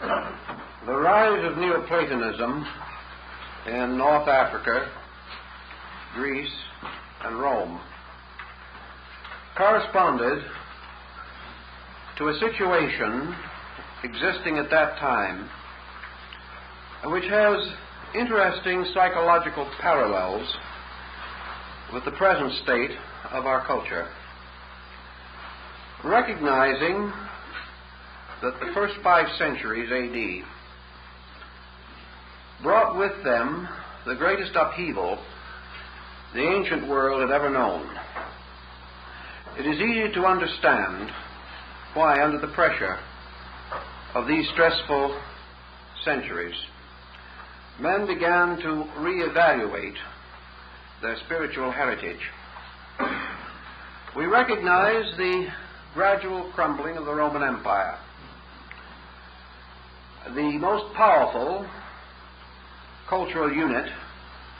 The rise of Neoplatonism in North Africa, Greece, and Rome corresponded to a situation existing at that time which has interesting psychological parallels with the present state of our culture. Recognizing that the first 5 centuries A.D. brought with them the greatest upheaval the ancient world had ever known, it is easy to understand why, under the pressure of these stressful centuries, men began to reevaluate their spiritual heritage. We recognize the gradual crumbling of the Roman Empire, the most powerful cultural unit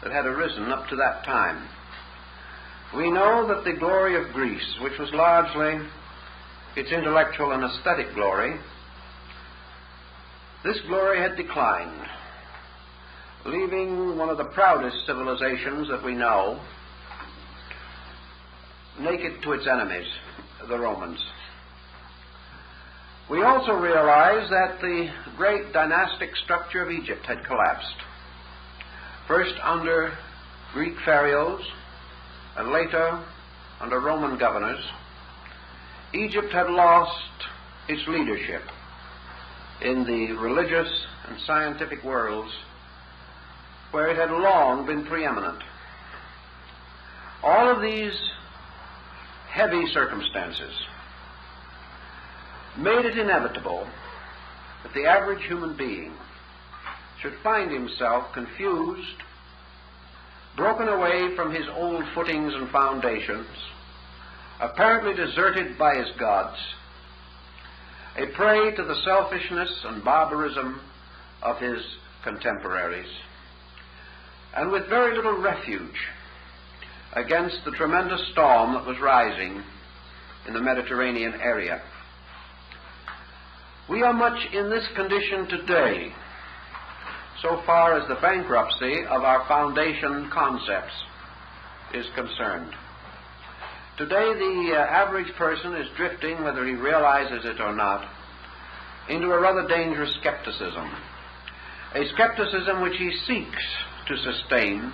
that had arisen up to that time. We know that the glory of Greece, which was largely its intellectual and aesthetic glory, this glory had declined, leaving one of the proudest civilizations that we know naked to its enemies, the Romans. We also realize that the great dynastic structure of Egypt had collapsed, first under Greek pharaohs and later under Roman governors. Egypt had lost its leadership in the religious and scientific worlds where it had long been preeminent. All of these heavy circumstances made it inevitable that the average human being should find himself confused, broken away from his old footings and foundations, apparently deserted by his gods, a prey to the selfishness and barbarism of his contemporaries, and with very little refuge against the tremendous storm that was rising in the Mediterranean area. We are much in this condition today, so far as the bankruptcy of our foundation concepts is concerned. Today, the average person is drifting, whether he realizes it or not, into a rather dangerous skepticism, a skepticism which he seeks to sustain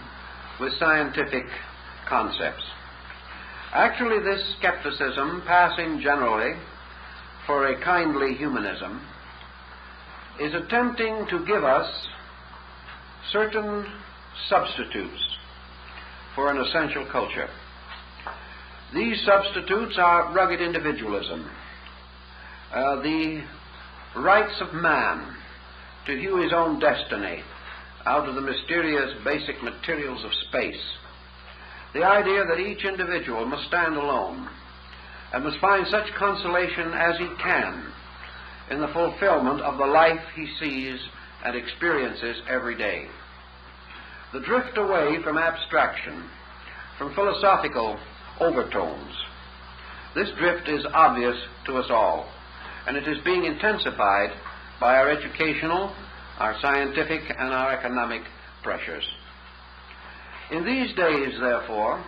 with scientific concepts. Actually, this skepticism, passing generally for a kindly humanism, is attempting to give us certain substitutes for an essential culture. These substitutes are rugged individualism, the rights of man to hew his own destiny out of the mysterious basic materials of space, the idea that each individual must stand alone and must find such consolation as he can in the fulfillment of the life he sees and experiences every day. The drift away from abstraction, from philosophical overtones. This drift is obvious to us all, and it is being intensified by our educational, our scientific, and our economic pressures. In these days, therefore,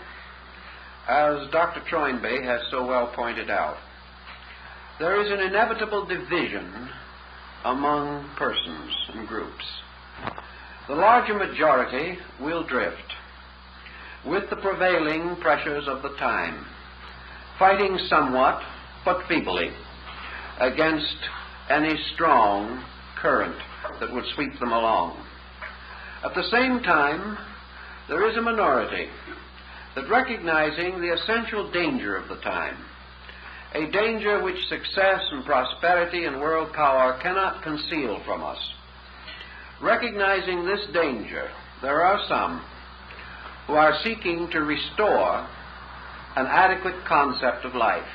as Dr. Toynbee has so well pointed out, there is an inevitable division among persons and groups. The larger majority will drift with the prevailing pressures of the time, fighting somewhat, but feebly, against any strong current that would sweep them along. At the same time, there is a minority that, recognizing the essential danger of the time, a danger which success and prosperity and world power cannot conceal from us, recognizing this danger, there are some who are seeking to restore an adequate concept of life.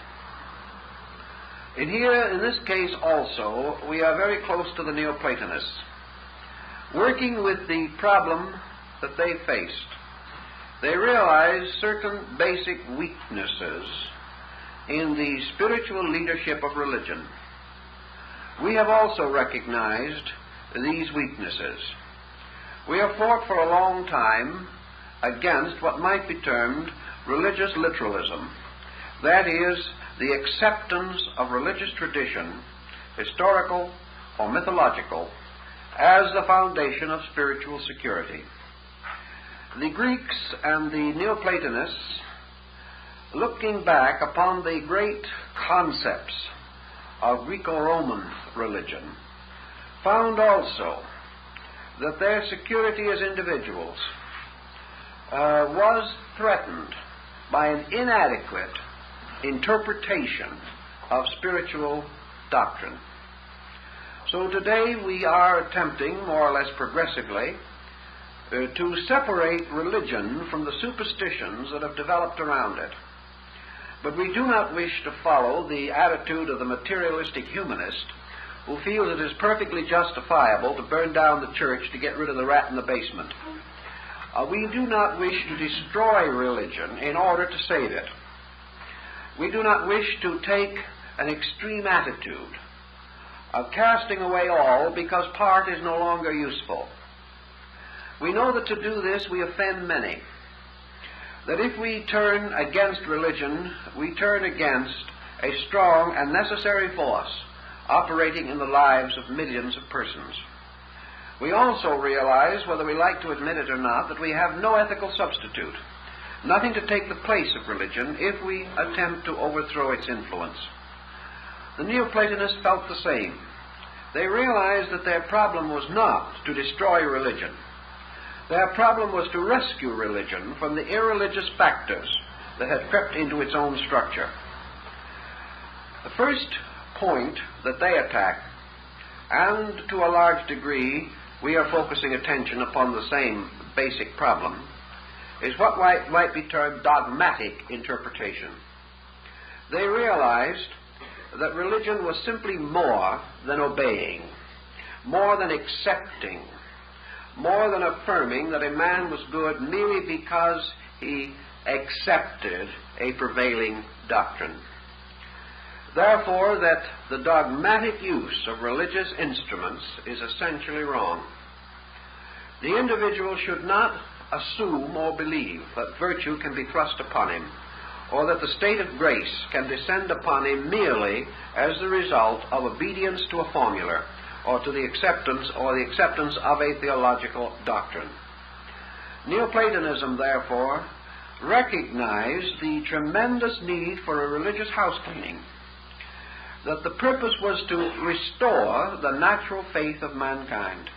And here, in this case also, we are very close to the Neoplatonists, working with the problem that they faced. They realized certain basic weaknesses in the spiritual leadership of religion. we have also recognized these weaknesses. We have fought for a long time against what might be termed religious literalism. That is, the acceptance of religious tradition, historical or mythological, as the foundation of spiritual security. The Greeks and the Neoplatonists, looking back upon the great concepts of Greco-Roman religion, found also that their security as individuals was threatened by an inadequate interpretation of spiritual doctrine. So today we are attempting, more or less progressively, to separate religion from the superstitions that have developed around it. But we do not wish to follow the attitude of the materialistic humanist who feels it is perfectly justifiable to burn down the church to get rid of the rat in the basement. We do not wish to destroy religion in order to save it. We do not wish to take an extreme attitude of casting away all because part is no longer useful. We know that to do this we offend many. That if we turn against religion, we turn against a strong and necessary force operating in the lives of millions of persons. We also realize, whether we like to admit it or not, that we have no ethical substitute, nothing to take the place of religion if we attempt to overthrow its influence. The Neoplatonists felt the same. They realized that their problem was not to destroy religion. Their problem was to rescue religion from the irreligious factors that had crept into its own structure. The first point that they attack, and to a large degree we are focusing attention upon the same basic problem, is what might be termed dogmatic interpretation. They realized that religion was simply more than obeying, more than accepting, more than affirming that a man was good merely because he accepted a prevailing doctrine. Therefore, that the dogmatic use of religious instruments is essentially wrong. The individual should not assume or believe that virtue can be thrust upon him, or that the state of grace can descend upon him merely as the result of obedience to a formula, or to the acceptance of a theological doctrine. Neoplatonism, therefore, recognized the tremendous need for a religious house cleaning, that the purpose was to restore the natural faith of mankind,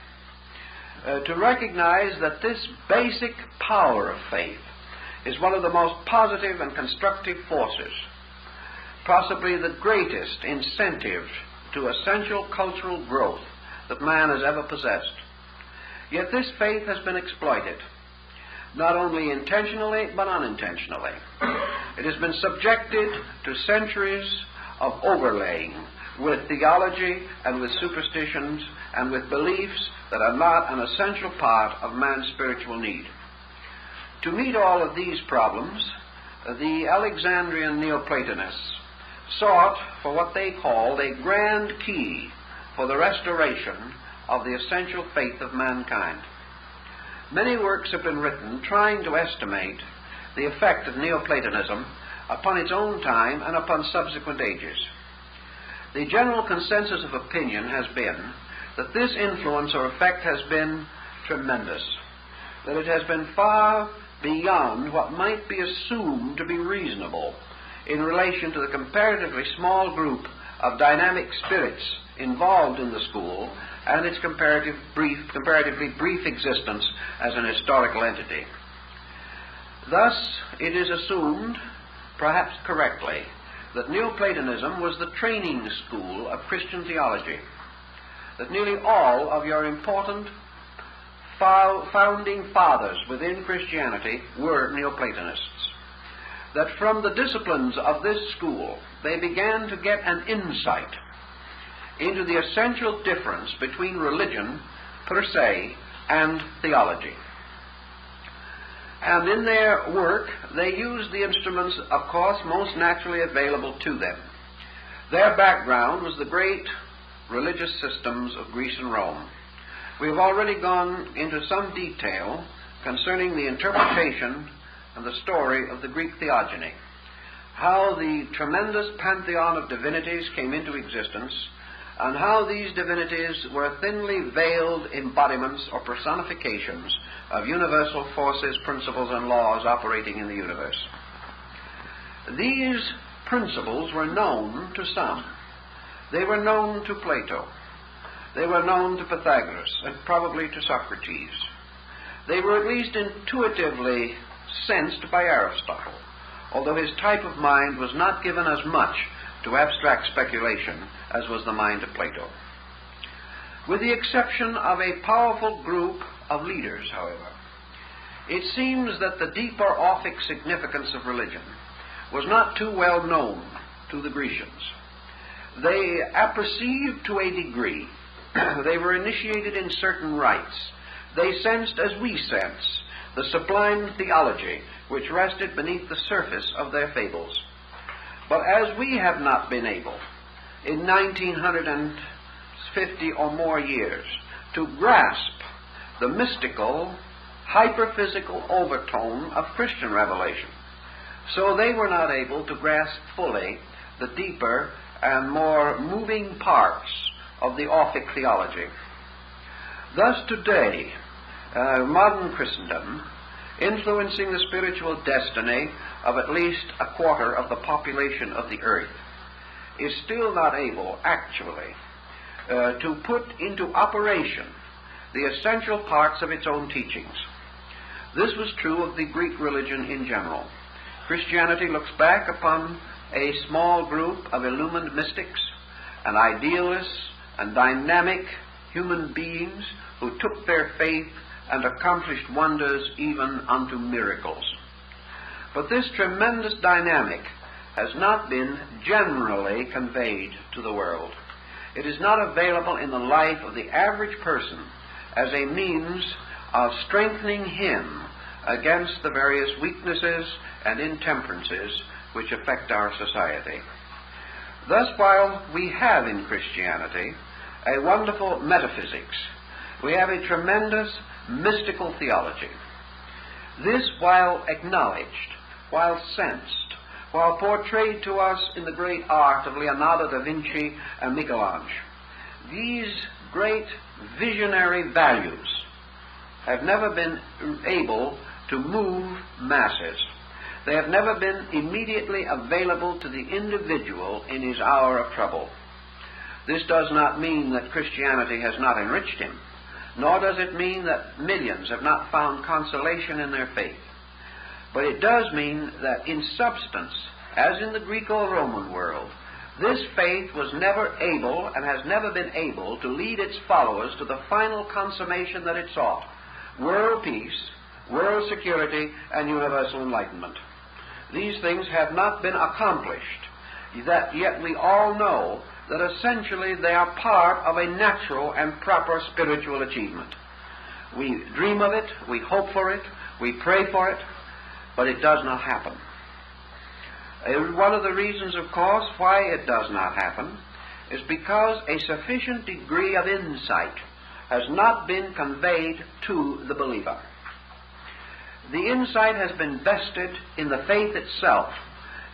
to recognize that this basic power of faith is one of the most positive and constructive forces, possibly the greatest incentive to essential cultural growth that man has ever possessed. Yet this faith has been exploited, not only intentionally but unintentionally. It has been subjected to centuries of overlaying with theology and with superstitions and with beliefs that are not an essential part of man's spiritual need. To meet all of these problems, the Alexandrian Neoplatonists sought for what they called a grand key for the restoration of the essential faith of mankind. Many works have been written trying to estimate the effect of Neoplatonism upon its own time and upon subsequent ages. The general consensus of opinion has been that this influence or effect has been tremendous, that it has been far beyond what might be assumed to be reasonable in relation to the comparatively small group of dynamic spirits involved in the school and its comparatively brief existence as an historical entity. Thus, it is assumed, perhaps correctly, that Neoplatonism was the training school of Christian theology, that nearly all of your important founding fathers within Christianity were Neoplatonists, that from the disciplines of this school they began to get an insight into the essential difference between religion per se and theology. And in their work they used the instruments, of course, most naturally available to them. Their background was the great religious systems of Greece and Rome. We have already gone into some detail concerning the interpretation and the story of the Greek theogony, how the tremendous pantheon of divinities came into existence, and how these divinities were thinly veiled embodiments or personifications of universal forces, principles, and laws operating in the universe. These principles were known to some. They were known to Plato. They were known to Pythagoras and probably to Socrates. They were at least intuitively sensed by Aristotle, although his type of mind was not given as much to abstract speculation as was the mind of Plato. With the exception of a powerful group of leaders, however, it seems that the deeper orphic significance of religion was not too well known to the Grecians. They apperceived to a degree, they were initiated in certain rites, they sensed as we sense the sublime theology which rested beneath the surface of their fables. But as we have not been able, in 1950 or more years, to grasp the mystical, hyperphysical overtone of Christian revelation, so they were not able to grasp fully the deeper and more moving parts of the Orphic theology. Thus today, modern Christendom, influencing the spiritual destiny of at least a quarter of the population of the earth, is still not able, actually, to put into operation the essential parts of its own teachings. This was true of the Greek religion in general. Christianity looks back upon a small group of illumined mystics and idealists and dynamic human beings who took their faith and accomplished wonders even unto miracles. But this tremendous dynamic has not been generally conveyed to the world. It is not available in the life of the average person as a means of strengthening him against the various weaknesses and intemperances which affect our society. Thus, while we have in Christianity a wonderful metaphysics, we have a tremendous mystical theology. This, while acknowledged, while sensed, while portrayed to us in the great art of Leonardo da Vinci and Michelangelo, these great visionary values have never been able to move masses. They have never been immediately available to the individual in his hour of trouble. This does not mean that Christianity has not enriched him, nor does it mean that millions have not found consolation in their faith. But it does mean that in substance, as in the Greco-Roman world, this faith was never able and has never been able to lead its followers to the final consummation that it sought: world peace, world security, and universal enlightenment. These things have not been accomplished, yet we all know that essentially they are part of a natural and proper spiritual achievement. We dream of it, we hope for it, we pray for it, but it does not happen. One of the reasons, of course, why it does not happen is because a sufficient degree of insight has not been conveyed to the believer. The insight has been vested in the faith itself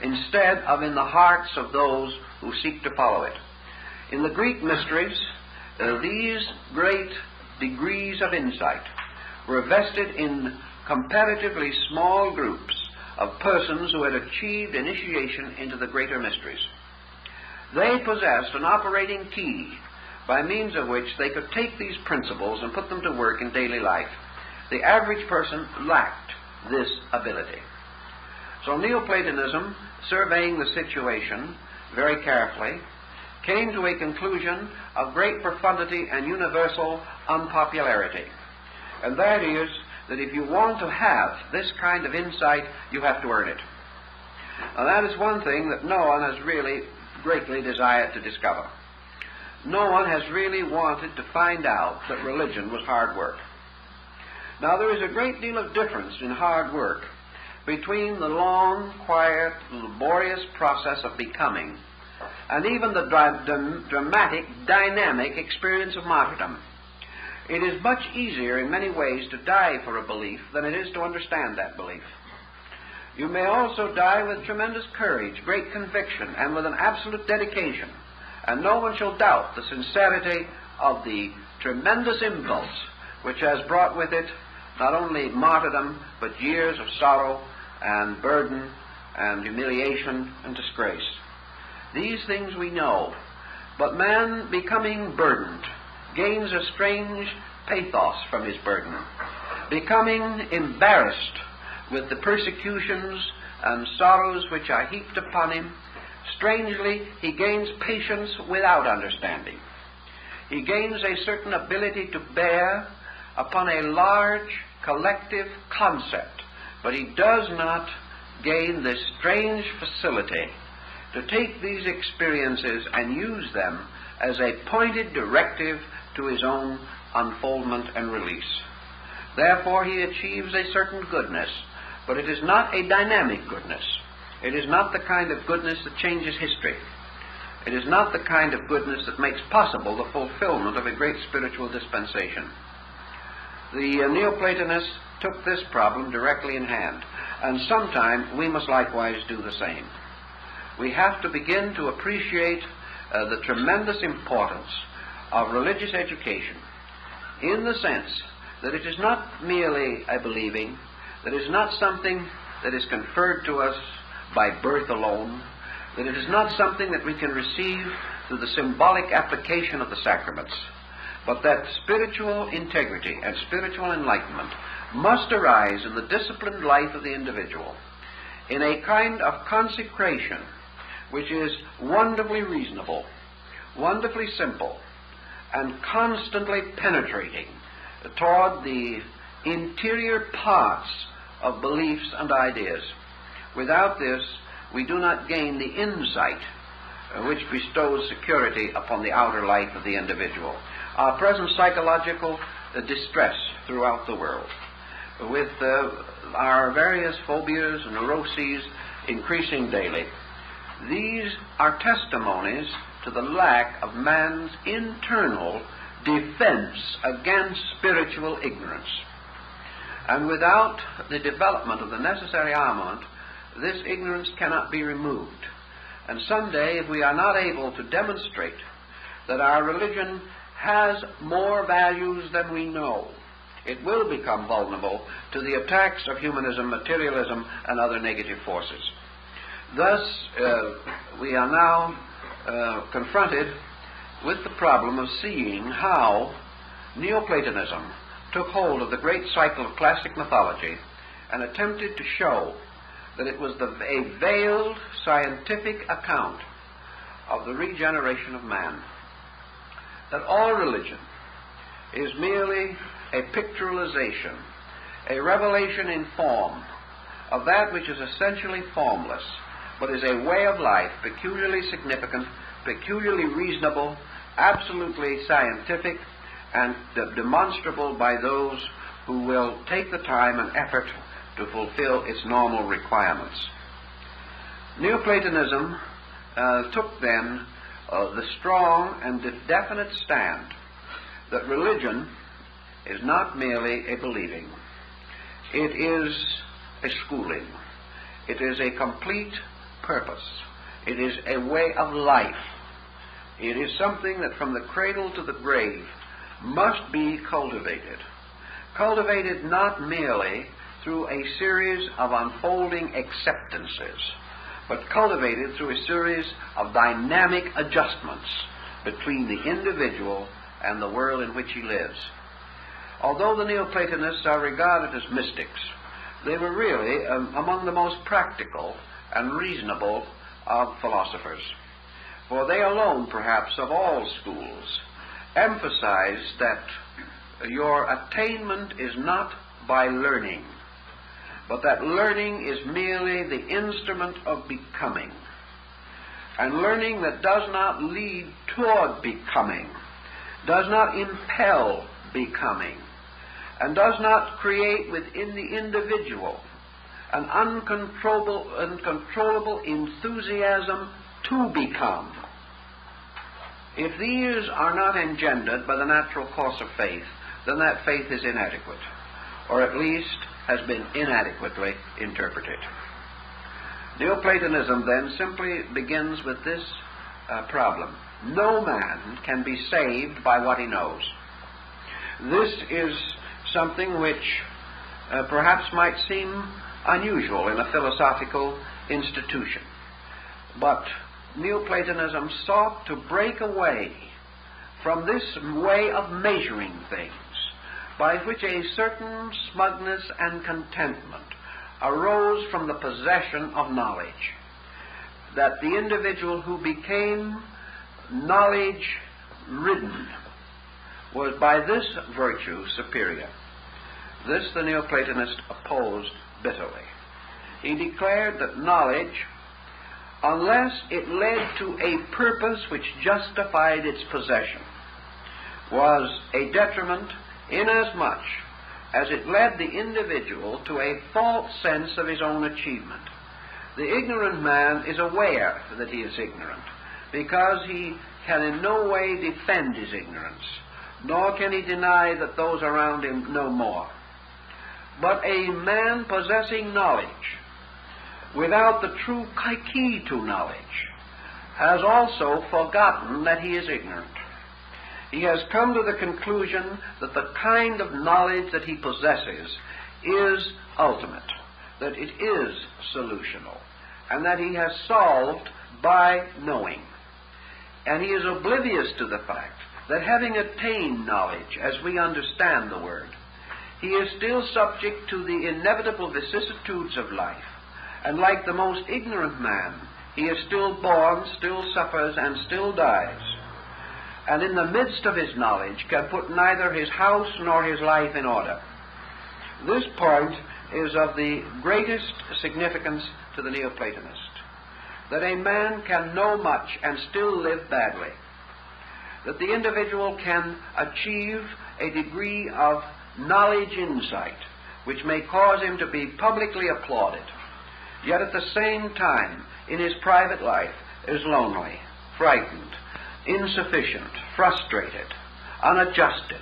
instead of in the hearts of those who seek to follow it. In the Greek mysteries, these great degrees of insight were vested in comparatively small groups of persons who had achieved initiation into the greater mysteries. They possessed an operating key by means of which they could take these principles and put them to work in daily life. The average person lacked this ability. So Neoplatonism, surveying the situation very carefully, came to a conclusion of great profundity and universal unpopularity. And that is that if you want to have this kind of insight, you have to earn it. Now that is one thing that no one has really greatly desired to discover. No one has really wanted to find out that religion was hard work. Now there is a great deal of difference in hard work between the long, quiet, laborious process of becoming and even the dramatic, dynamic experience of martyrdom. It is much easier in many ways to die for a belief than it is to understand that belief. You may also die with tremendous courage, great conviction, and with an absolute dedication, and no one shall doubt the sincerity of the tremendous impulse which has brought with it not only martyrdom, but years of sorrow and burden and humiliation and disgrace. These things we know, but man, becoming burdened, gains a strange pathos from his burden. Becoming embarrassed with the persecutions and sorrows which are heaped upon him, strangely he gains patience without understanding. He gains a certain ability to bear upon a large collective concept, but he does not gain this strange facility to take these experiences and use them as a pointed directive to his own unfoldment and release. Therefore he achieves a certain goodness, but it is not a dynamic goodness. It is not the kind of goodness that changes history. It is not the kind of goodness that makes possible the fulfillment of a great spiritual dispensation. The Neoplatonists took this problem directly in hand, and sometime we must likewise do the same. We have to begin to appreciate the tremendous importance of religious education, in the sense that it is not merely a believing, that it is not something that is conferred to us by birth alone, that it is not something that we can receive through the symbolic application of the sacraments, but that spiritual integrity and spiritual enlightenment must arise in the disciplined life of the individual, in a kind of consecration which is wonderfully reasonable, wonderfully simple, and constantly penetrating toward the interior parts of beliefs and ideas. Without this, we do not gain the insight which bestows security upon the outer life of the individual. Our present psychological distress throughout the world, with our various phobias and neuroses increasing daily, these are testimonies to the lack of man's internal defense against spiritual ignorance. And without the development of the necessary armament, this ignorance cannot be removed. And someday, if we are not able to demonstrate that our religion has more values than we know, it will become vulnerable to the attacks of humanism, materialism, and other negative forces. Thus, we are now confronted with the problem of seeing how Neoplatonism took hold of the great cycle of classic mythology and attempted to show that it was a veiled scientific account of the regeneration of man. That all religion is merely a pictorialization, a revelation in form of that which is essentially formless, but is a way of life peculiarly significant, peculiarly reasonable, absolutely scientific, and demonstrable by those who will take the time and effort to fulfill its normal requirements. Neoplatonism took then the strong and definite stand that religion is not merely a believing. It is a schooling. It is a complete purpose. It is a way of life. It is something that from the cradle to the grave must be cultivated. Cultivated not merely through a series of unfolding acceptances, but cultivated through a series of dynamic adjustments between the individual and the world in which he lives. Although the Neoplatonists are regarded as mystics, they were really among the most practical and reasonable of philosophers. For they alone, perhaps, of all schools, emphasize that your attainment is not by learning, but that learning is merely the instrument of becoming. And learning that does not lead toward becoming, does not impel becoming, and does not create within the individual an uncontrollable enthusiasm to become, If these are not engendered by the natural course of faith, then that faith is inadequate, or at least has been inadequately interpreted. Neoplatonism then simply begins with this problem. No man can be saved by what he knows. This is something which perhaps might seem unusual in a philosophical institution. But Neoplatonism sought to break away from this way of measuring things, by which a certain smugness and contentment arose from the possession of knowledge, that the individual who became knowledge-ridden was by this virtue superior. This the Neoplatonist opposed bitterly. He declared that knowledge, unless it led to a purpose which justified its possession, was a detriment inasmuch as it led the individual to a false sense of his own achievement. The ignorant man is aware that he is ignorant, because he can in no way defend his ignorance, nor can he deny that those around him know more. But a man possessing knowledge, without the true key to knowledge, has also forgotten that he is ignorant. He has come to the conclusion that the kind of knowledge that he possesses is ultimate, that it is solutional, and that he has solved by knowing. And he is oblivious to the fact that having attained knowledge, as we understand the word, he is still subject to the inevitable vicissitudes of life, and like the most ignorant man, he is still born, still suffers, and still dies, and in the midst of his knowledge can put neither his house nor his life in order. This point is of the greatest significance to the Neoplatonist, that a man can know much and still live badly, that the individual can achieve a degree of knowledge insight which may cause him to be publicly applauded, yet at the same time in his private life is lonely, frightened, insufficient, frustrated, unadjusted.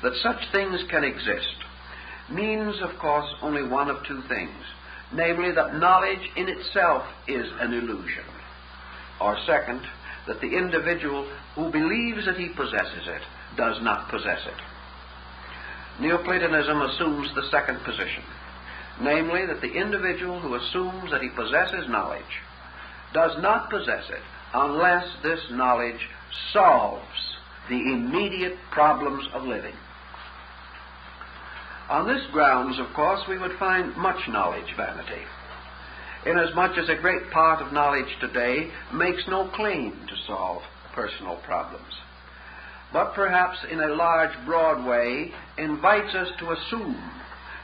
That such things can exist means, of course, only one of two things, namely that knowledge in itself is an illusion, or second, that the individual who believes that he possesses it does not possess it. Neoplatonism assumes the second position, namely that the individual who assumes that he possesses knowledge does not possess it unless this knowledge solves the immediate problems of living. On this grounds, of course, we would find much knowledge vanity, inasmuch as a great part of knowledge today makes no claim to solve personal problems, but perhaps in a large, broad way invites us to assume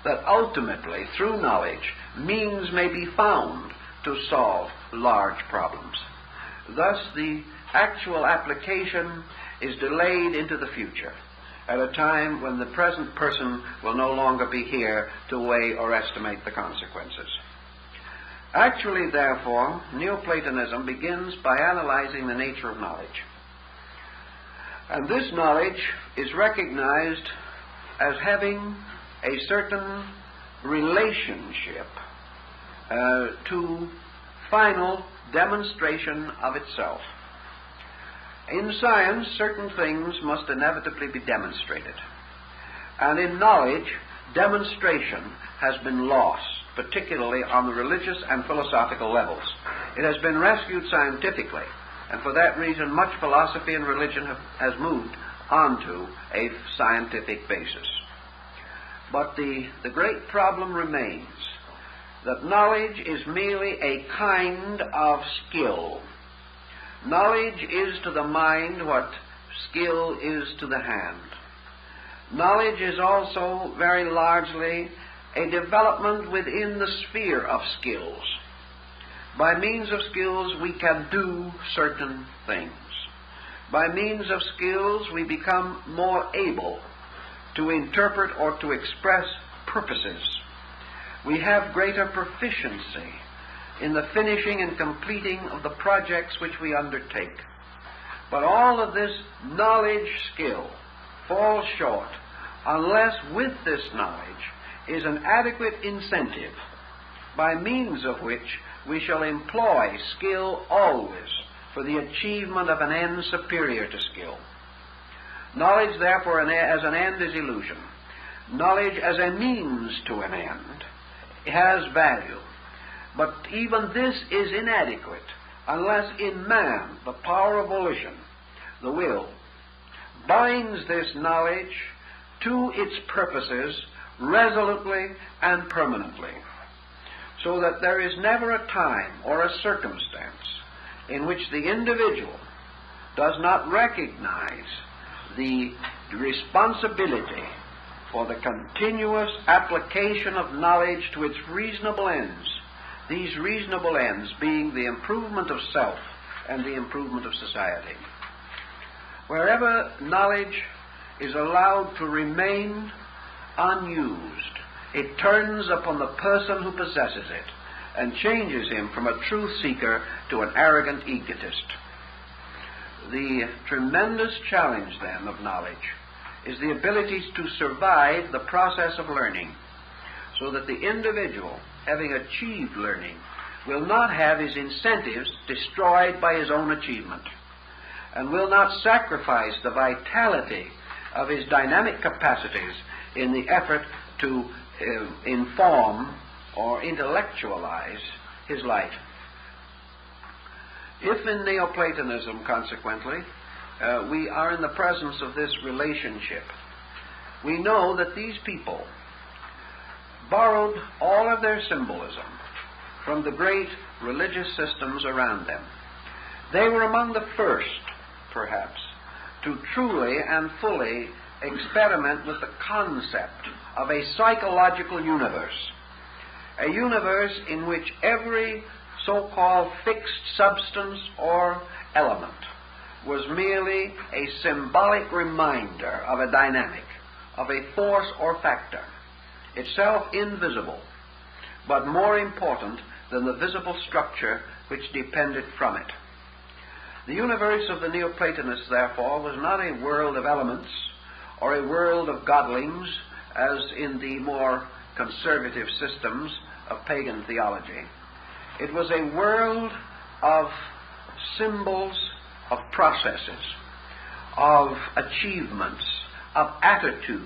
that ultimately, through knowledge, means may be found to solve large problems. Thus, the actual application is delayed into the future, at a time when the present person will no longer be here to weigh or estimate the consequences. Actually, therefore, Neoplatonism begins by analyzing the nature of knowledge. And this knowledge is recognized as having a certain relationship to final demonstration of itself. In science, certain things must inevitably be demonstrated. And in knowledge, demonstration has been lost, particularly on the religious and philosophical levels. It has been rescued scientifically, and for that reason much philosophy and religion has moved onto a scientific basis. But the great problem remains that knowledge is merely a kind of skill. Knowledge is to the mind what skill is to the hand. Knowledge is also very largely a development within the sphere of skills. By means of skills we can do certain things. By means of skills we become more able to interpret or to express purposes. We have greater proficiency in the finishing and completing of the projects which we undertake. But all of this knowledge skill falls short unless with this knowledge is an adequate incentive by means of which we shall employ skill always for the achievement of an end superior to skill. Knowledge, therefore, as an end is illusion. Knowledge as a means to an end has value. But even this is inadequate unless in man the power of volition, the will, binds this knowledge to its purposes resolutely and permanently, so that there is never a time or a circumstance in which the individual does not recognize the responsibility for the continuous application of knowledge to its reasonable ends, these reasonable ends being the improvement of self and the improvement of society. Wherever knowledge is allowed to remain unused, it turns upon the person who possesses it and changes him from a truth seeker to an arrogant egotist. The tremendous challenge, then, of knowledge is the ability to survive the process of learning, so that the individual, having achieved learning, will not have his incentives destroyed by his own achievement, and will not sacrifice the vitality of his dynamic capacities in the effort to inform or intellectualize his life. If in Neoplatonism, consequently, we are in the presence of this relationship, we know that these people borrowed all of their symbolism from the great religious systems around them. They were among the first, perhaps, to truly and fully experiment with the concept of a psychological universe, a universe in which every so-called fixed substance or element was merely a symbolic reminder of a dynamic, of a force or factor, itself invisible, but more important than the visible structure which depended from it. The universe of the Neoplatonists, therefore, was not a world of elements or a world of godlings, as in the more conservative systems of pagan theology. It was a world of symbols, of processes, of achievements, of attitudes,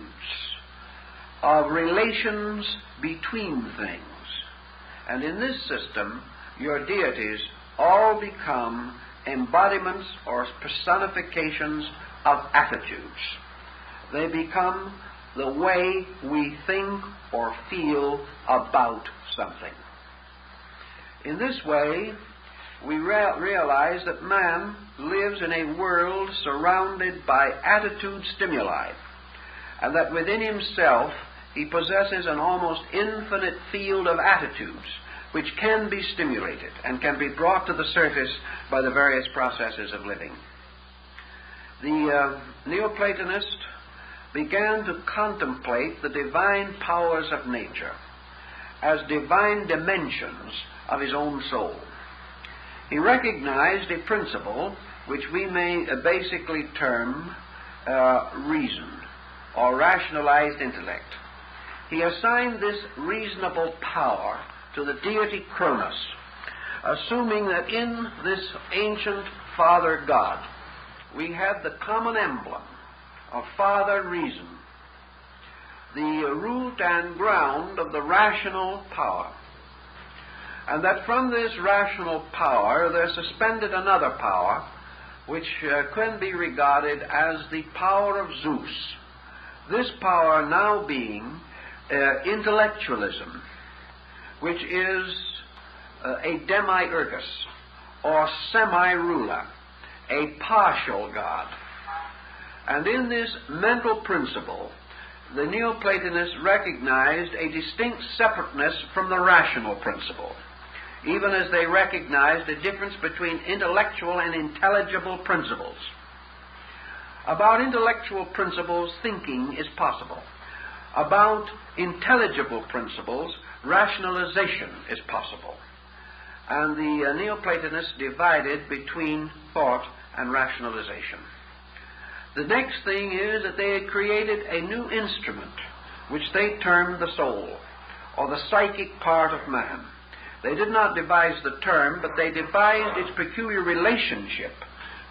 of relations between things. And in this system, your deities all become embodiments or personifications of attitudes. They become the way we think or feel about something. In this way, we realize that man lives in a world surrounded by attitude stimuli, and that within himself he possesses an almost infinite field of attitudes which can be stimulated and can be brought to the surface by the various processes of living. The Neoplatonist began to contemplate the divine powers of nature as divine dimensions of his own soul. He recognized a principle which we may basically term reason or rationalized intellect. He assigned this reasonable power to the deity Cronus, assuming that in this ancient Father God we have the common emblem of Father Reason, the root and ground of the rational power, and that from this rational power there suspended another power which can be regarded as the power of Zeus. This power now being intellectualism, which is a demiurgus or semi-ruler, a partial God. And in this mental principle, the Neoplatonists recognized a distinct separateness from the rational principle, even as they recognized a difference between intellectual and intelligible principles. About intellectual principles, thinking is possible. About intelligible principles, rationalization is possible. And the Neoplatonists divided between thought and rationalization. The next thing is that they had created a new instrument, which they termed the soul, or the psychic part of man. They did not devise the term, but they devised its peculiar relationship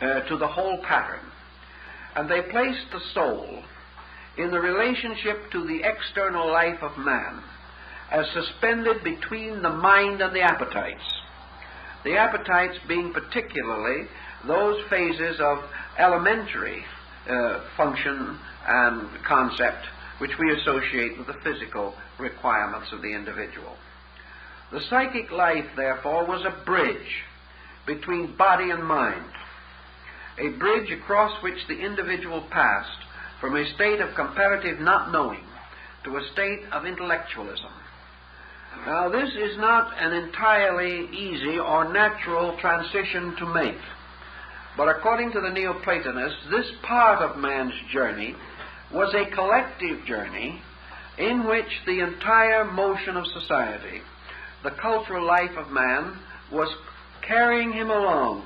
to the whole pattern. And they placed the soul in the relationship to the external life of man as suspended between the mind and the appetites. The appetites being particularly those phases of elementary function and concept which we associate with the physical requirements of the individual. The psychic life, therefore, was a bridge between body and mind, a bridge across which the individual passed from a state of comparative not knowing to a state of intellectualism. Now, this is not an entirely easy or natural transition to make, but according to the Neoplatonists, this part of man's journey was a collective journey in which the entire motion of society, the cultural life of man, was carrying him along,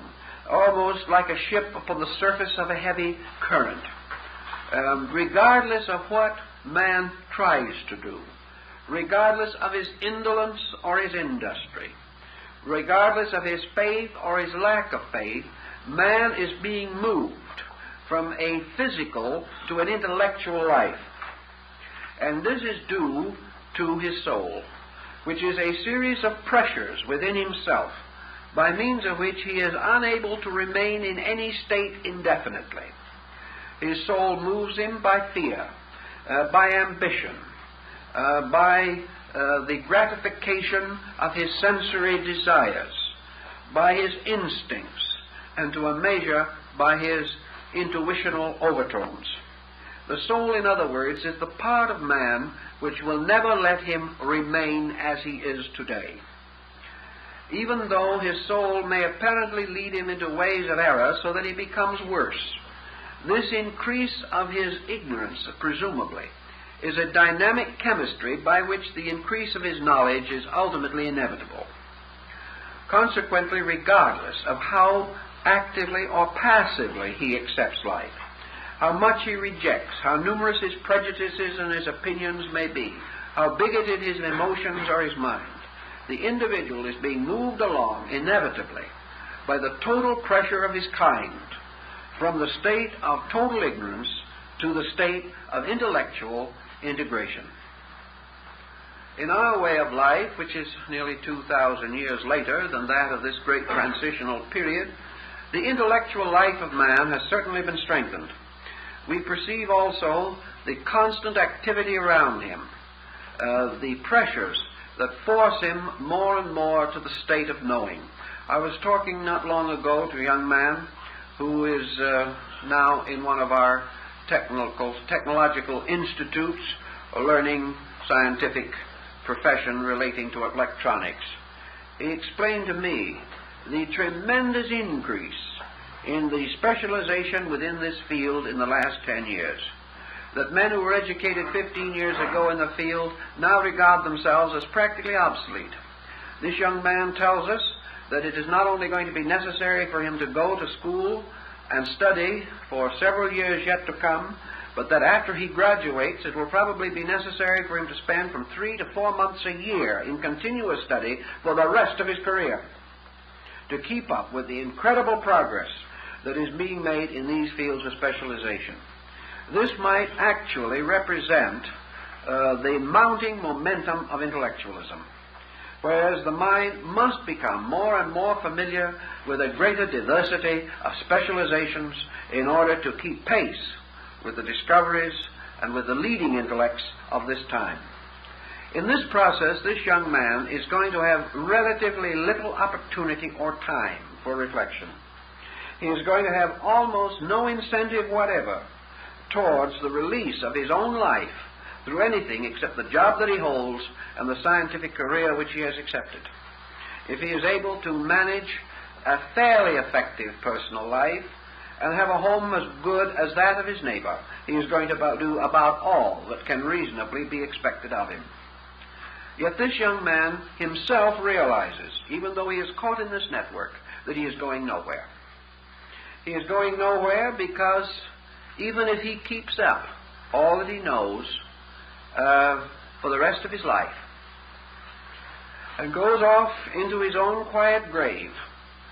almost like a ship upon the surface of a heavy current, regardless of what man tries to do, regardless of his indolence or his industry, regardless of his faith or his lack of faith. Man is being moved from a physical to an intellectual life. And this is due to his soul, which is a series of pressures within himself, by means of which he is unable to remain in any state indefinitely. His soul moves him by fear, by ambition, by the gratification of his sensory desires, by his instincts, and to a measure by his intuitional overtones. The soul, in other words, is the part of man which will never let him remain as he is today. Even though his soul may apparently lead him into ways of error so that he becomes worse, this increase of his ignorance, presumably, is a dynamic chemistry by which the increase of his knowledge is ultimately inevitable. Consequently, regardless of how actively or passively he accepts life, how much he rejects, how numerous his prejudices and his opinions may be, how bigoted his emotions or his mind, the individual is being moved along inevitably by the total pressure of his kind, from the state of total ignorance to the state of intellectual integration. In our way of life, which is nearly 2,000 years later than that of this great transitional period, the intellectual life of man has certainly been strengthened. We perceive also the constant activity around him, the pressures that force him more and more to the state of knowing. I was talking not long ago to a young man who is now in one of our technological institutes, learning scientific profession relating to electronics. He explained to me the tremendous increase in the specialization within this field in the last 10 years. That men who were educated 15 years ago in the field now regard themselves as practically obsolete. This young man tells us that it is not only going to be necessary for him to go to school and study for several years yet to come, but that after he graduates, it will probably be necessary for him to spend from 3 to 4 months a year in continuous study for the rest of his career, to keep up with the incredible progress that is being made in these fields of specialization. This might actually represent the mounting momentum of intellectualism, whereas the mind must become more and more familiar with a greater diversity of specializations in order to keep pace with the discoveries and with the leading intellects of this time. In this process, this young man is going to have relatively little opportunity or time for reflection. He is going to have almost no incentive whatever towards the release of his own life through anything except the job that he holds and the scientific career which he has accepted. If he is able to manage a fairly effective personal life and have a home as good as that of his neighbor, he is going to do about all that can reasonably be expected of him. Yet this young man himself realizes, even though he is caught in this network, that he is going nowhere. He is going nowhere because even if he keeps up all that he knows for the rest of his life and goes off into his own quiet grave,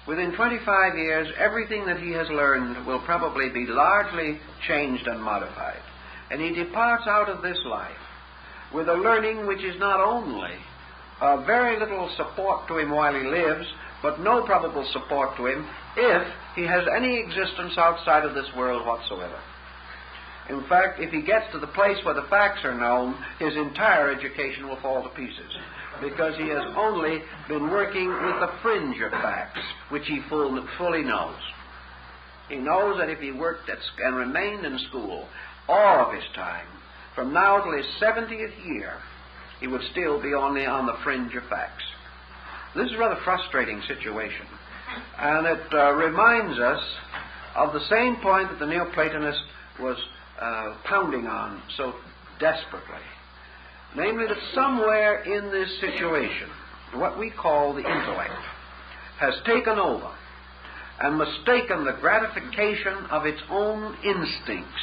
within 25 years everything that he has learned will probably be largely changed and modified. And he departs out of this life with a learning which is not only very little support to him while he lives, but no probable support to him if he has any existence outside of this world whatsoever. In fact, if he gets to the place where the facts are known, his entire education will fall to pieces, because he has only been working with the fringe of facts, which he fully knows. He knows that if he worked and remained in school all of his time, from now till his 70th year, he would still be only on the fringe of facts. This is a rather frustrating situation, and it reminds us of the same point that the Neoplatonist was pounding on so desperately. Namely, that somewhere in this situation, what we call the intellect has taken over and mistaken the gratification of its own instincts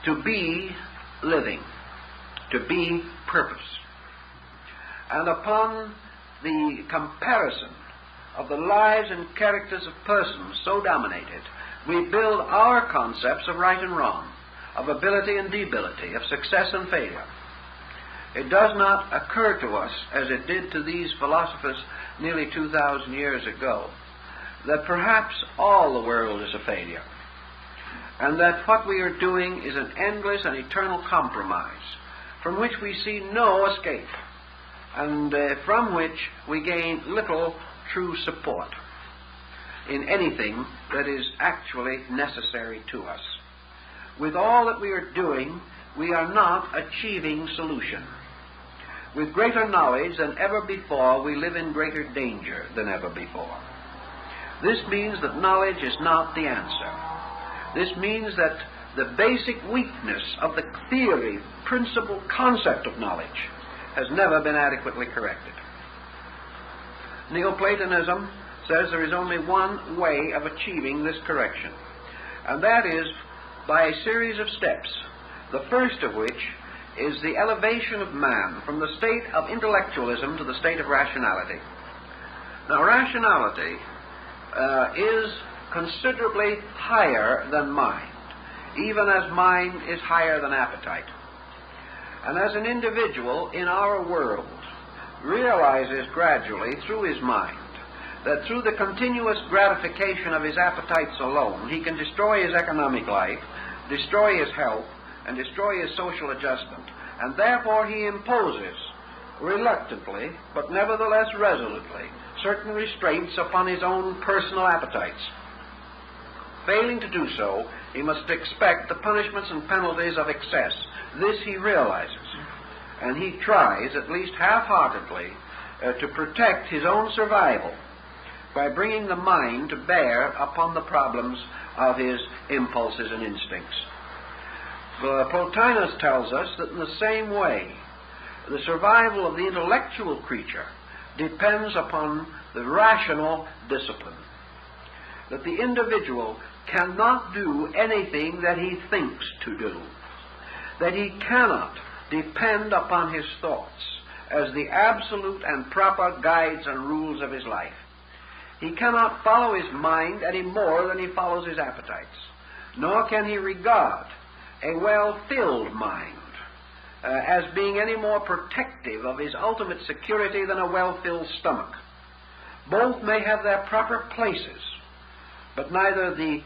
to be living, to be purpose. And upon the comparison of the lives and characters of persons so dominated, we build our concepts of right and wrong, of ability and debility, of success and failure. It does not occur to us, as it did to these philosophers nearly 2,000 years ago, that perhaps all the world is a failure, and that what we are doing is an endless and eternal compromise from which we see no escape, and from which we gain little true support in anything that is actually necessary to us. With all that we are doing, we are not achieving solution. With greater knowledge than ever before, we live in greater danger than ever before. This means that knowledge is not the answer. This means that the basic weakness of the theory, principle, concept of knowledge has never been adequately corrected. Neoplatonism says there is only one way of achieving this correction, and that is by a series of steps, the first of which is the elevation of man from the state of intellectualism to the state of rationality. Now, rationality is considerably higher than mind, even as mind is higher than appetite. And as an individual in our world realizes gradually through his mind that through the continuous gratification of his appetites alone, he can destroy his economic life, destroy his health, and destroy his social adjustment, and therefore he imposes, reluctantly, but nevertheless resolutely, certain restraints upon his own personal appetites. Failing to do so, he must expect the punishments and penalties of excess. This he realizes, and he tries, at least half-heartedly, to protect his own survival by bringing the mind to bear upon the problems of his impulses and instincts. Plotinus tells us that in the same way, the survival of the intellectual creature depends upon the rational discipline. That the individual cannot do anything that he thinks to do. That he cannot depend upon his thoughts as the absolute and proper guides and rules of his life. He cannot follow his mind any more than he follows his appetites. Nor can he regard a well-filled mind as being any more protective of his ultimate security than a well-filled stomach. Both may have their proper places, but neither the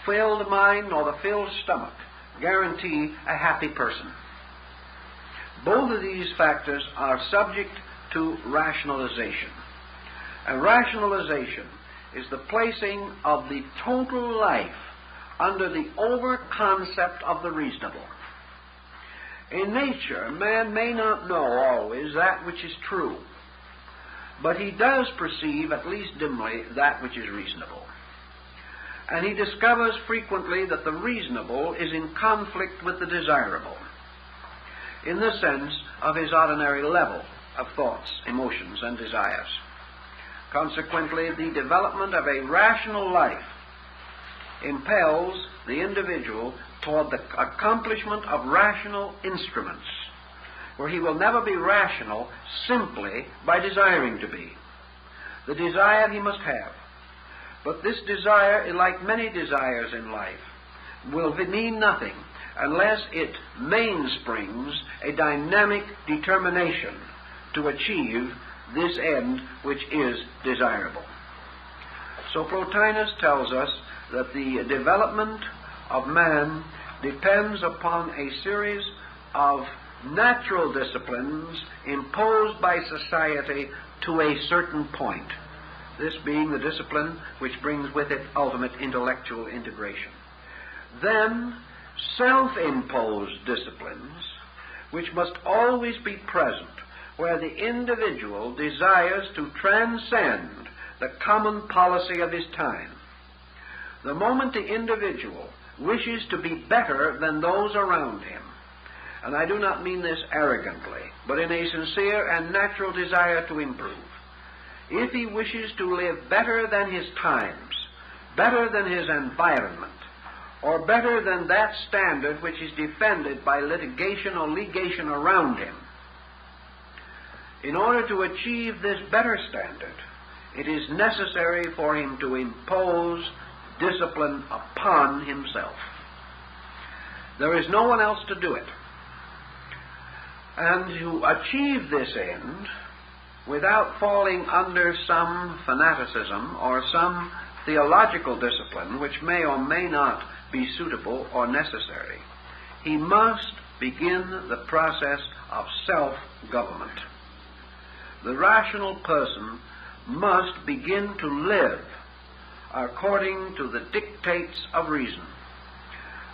filled mind nor the filled stomach guarantee a happy person. Both of these factors are subject to rationalization. And rationalization is the placing of the total life under the over-concept of the reasonable. In nature, man may not know always that which is true, but he does perceive, at least dimly, that which is reasonable. And he discovers frequently that the reasonable is in conflict with the desirable, in the sense of his ordinary level of thoughts, emotions, and desires. Consequently, the development of a rational life impels the individual toward the accomplishment of rational instruments, where he will never be rational simply by desiring to be. The desire he must have. But this desire, like many desires in life, will mean nothing unless it mainsprings a dynamic determination to achieve this end which is desirable. So Plotinus tells us that the development of man depends upon a series of natural disciplines imposed by society to a certain point, this being the discipline which brings with it ultimate intellectual integration. Then self-imposed disciplines, which must always be present, where the individual desires to transcend the common policy of his time. The moment the individual wishes to be better than those around him, and I do not mean this arrogantly, but in a sincere and natural desire to improve, if he wishes to live better than his times, better than his environment, or better than that standard which is defended by litigation or legation around him, in order to achieve this better standard, it is necessary for him to impose discipline upon himself. There is no one else to do it. And to achieve this end, without falling under some fanaticism or some theological discipline which may or may not be suitable or necessary, he must begin the process of self-government. The rational person must begin to live according to the dictates of reason.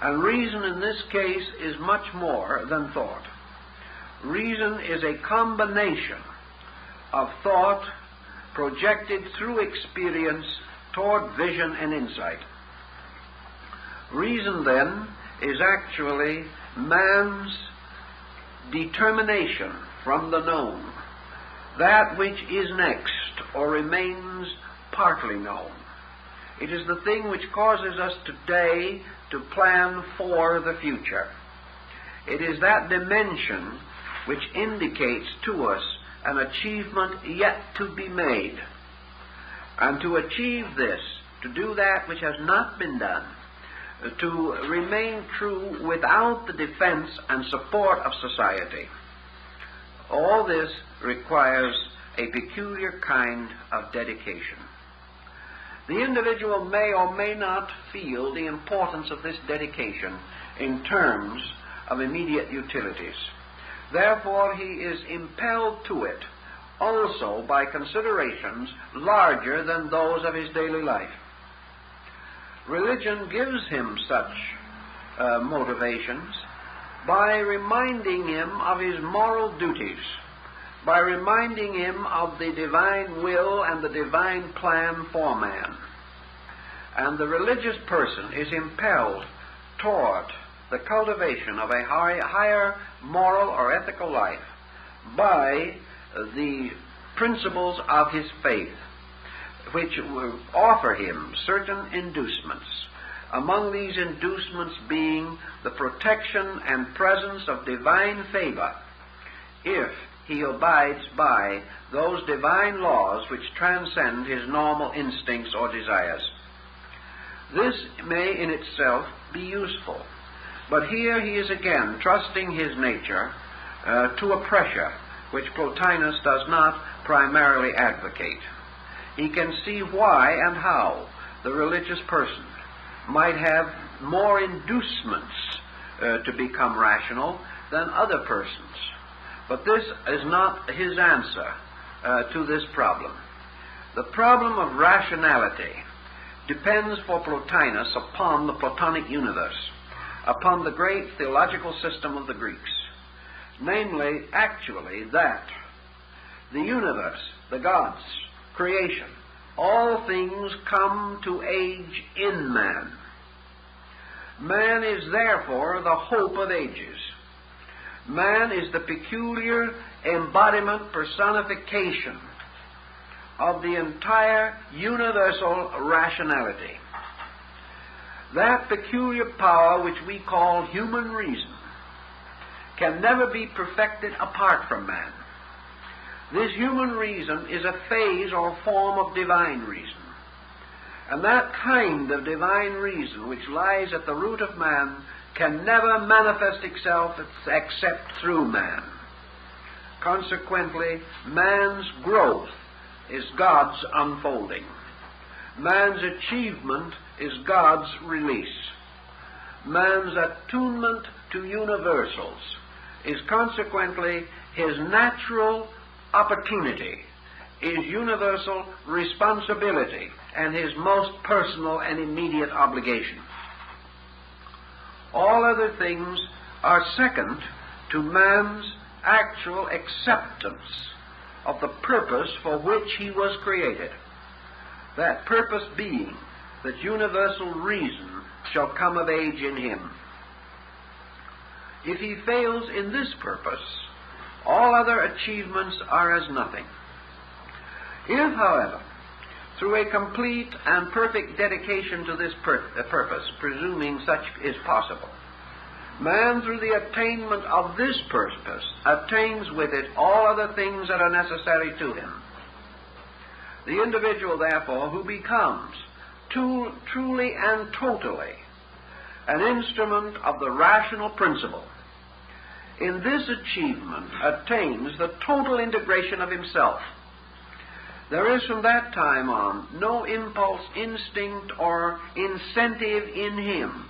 And reason in this case is much more than thought. Reason is a combination of thought projected through experience toward vision and insight. Reason, then, is actually man's determination from the known, that which is next or remains partly known. It is the thing which causes us today to plan for the future. It is that dimension which indicates to us an achievement yet to be made. And to achieve this, to do that which has not been done, to remain true without the defense and support of society, all this requires a peculiar kind of dedication. The individual may or may not feel the importance of this dedication in terms of immediate utilities. Therefore, he is impelled to it also by considerations larger than those of his daily life. Religion gives him such motivations by reminding him of his moral duties, by reminding him of the divine will and the divine plan for man. And the religious person is impelled toward the cultivation of a higher moral or ethical life by the principles of his faith, which will offer him certain inducements, among these inducements being the protection and presence of divine favor, if he abides by those divine laws which transcend his normal instincts or desires. This may in itself be useful, but here he is again trusting his nature to a pressure which Plotinus does not primarily advocate. He can see why and how the religious person might have more inducements to become rational than other persons. But this is not his answer to this problem. The problem of rationality depends for Plotinus upon the Platonic universe, upon the great theological system of the Greeks. Namely, actually, that the universe, the gods, creation, all things come to age in man. Man is therefore the hope of ages. Man is the peculiar embodiment, personification of the entire universal rationality. that peculiar power which we call human reason can never be perfected apart from man. This human reason is a phase or form of divine reason. And that kind of divine reason which lies at the root of man can never manifest itself except through man. Consequently, man's growth is God's unfolding. Man's achievement is God's release. Man's attunement to universals is consequently his natural opportunity, his universal responsibility, and his most personal and immediate obligation. All other things are second to man's actual acceptance of the purpose for which he was created, that purpose being that universal reason shall come of age in him. If he fails in this purpose, all other achievements are as nothing. If, however, through a complete and perfect dedication to this purpose, presuming such is possible, man, through the attainment of this purpose, attains with it all other things that are necessary to him, the individual, therefore, who becomes truly and totally an instrument of the rational principle, in this achievement attains the total integration of himself. There is from that time on no impulse, instinct, or incentive in him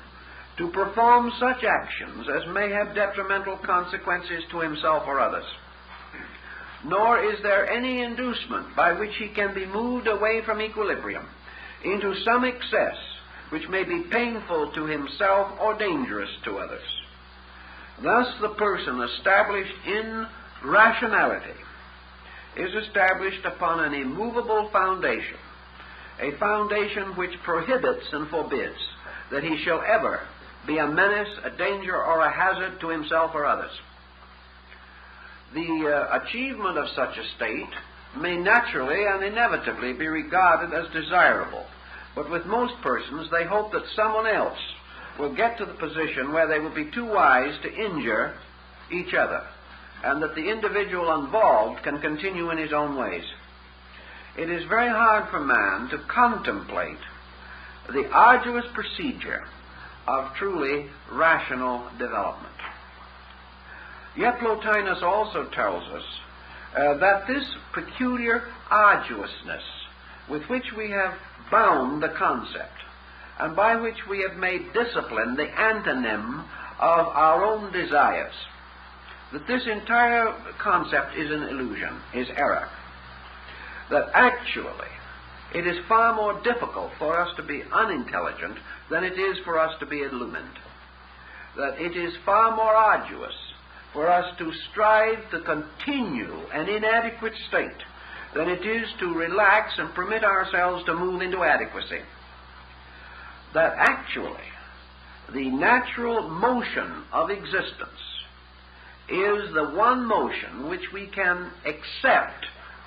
to perform such actions as may have detrimental consequences to himself or others. Nor is there any inducement by which he can be moved away from equilibrium into some excess which may be painful to himself or dangerous to others. Thus the person established in rationality is established upon an immovable foundation, a foundation which prohibits and forbids that he shall ever be a menace, a danger, or a hazard to himself or others. The achievement of such a state may naturally and inevitably be regarded as desirable, but with most persons they hope that someone else will get to the position where they will be too wise to injure each other, and that the individual involved can continue in his own ways. It is very hard for man to contemplate the arduous procedure of truly rational development. Yet Plotinus also tells us that this peculiar arduousness with which we have bound the concept, and by which we have made discipline the antonym of our own desires, that this entire concept is an illusion, is error. That actually it is far more difficult for us to be unintelligent than it is for us to be illumined. That it is far more arduous for us to strive to continue an inadequate state than it is to relax and permit ourselves to move into adequacy. That actually the natural motion of existence is the one motion which we can accept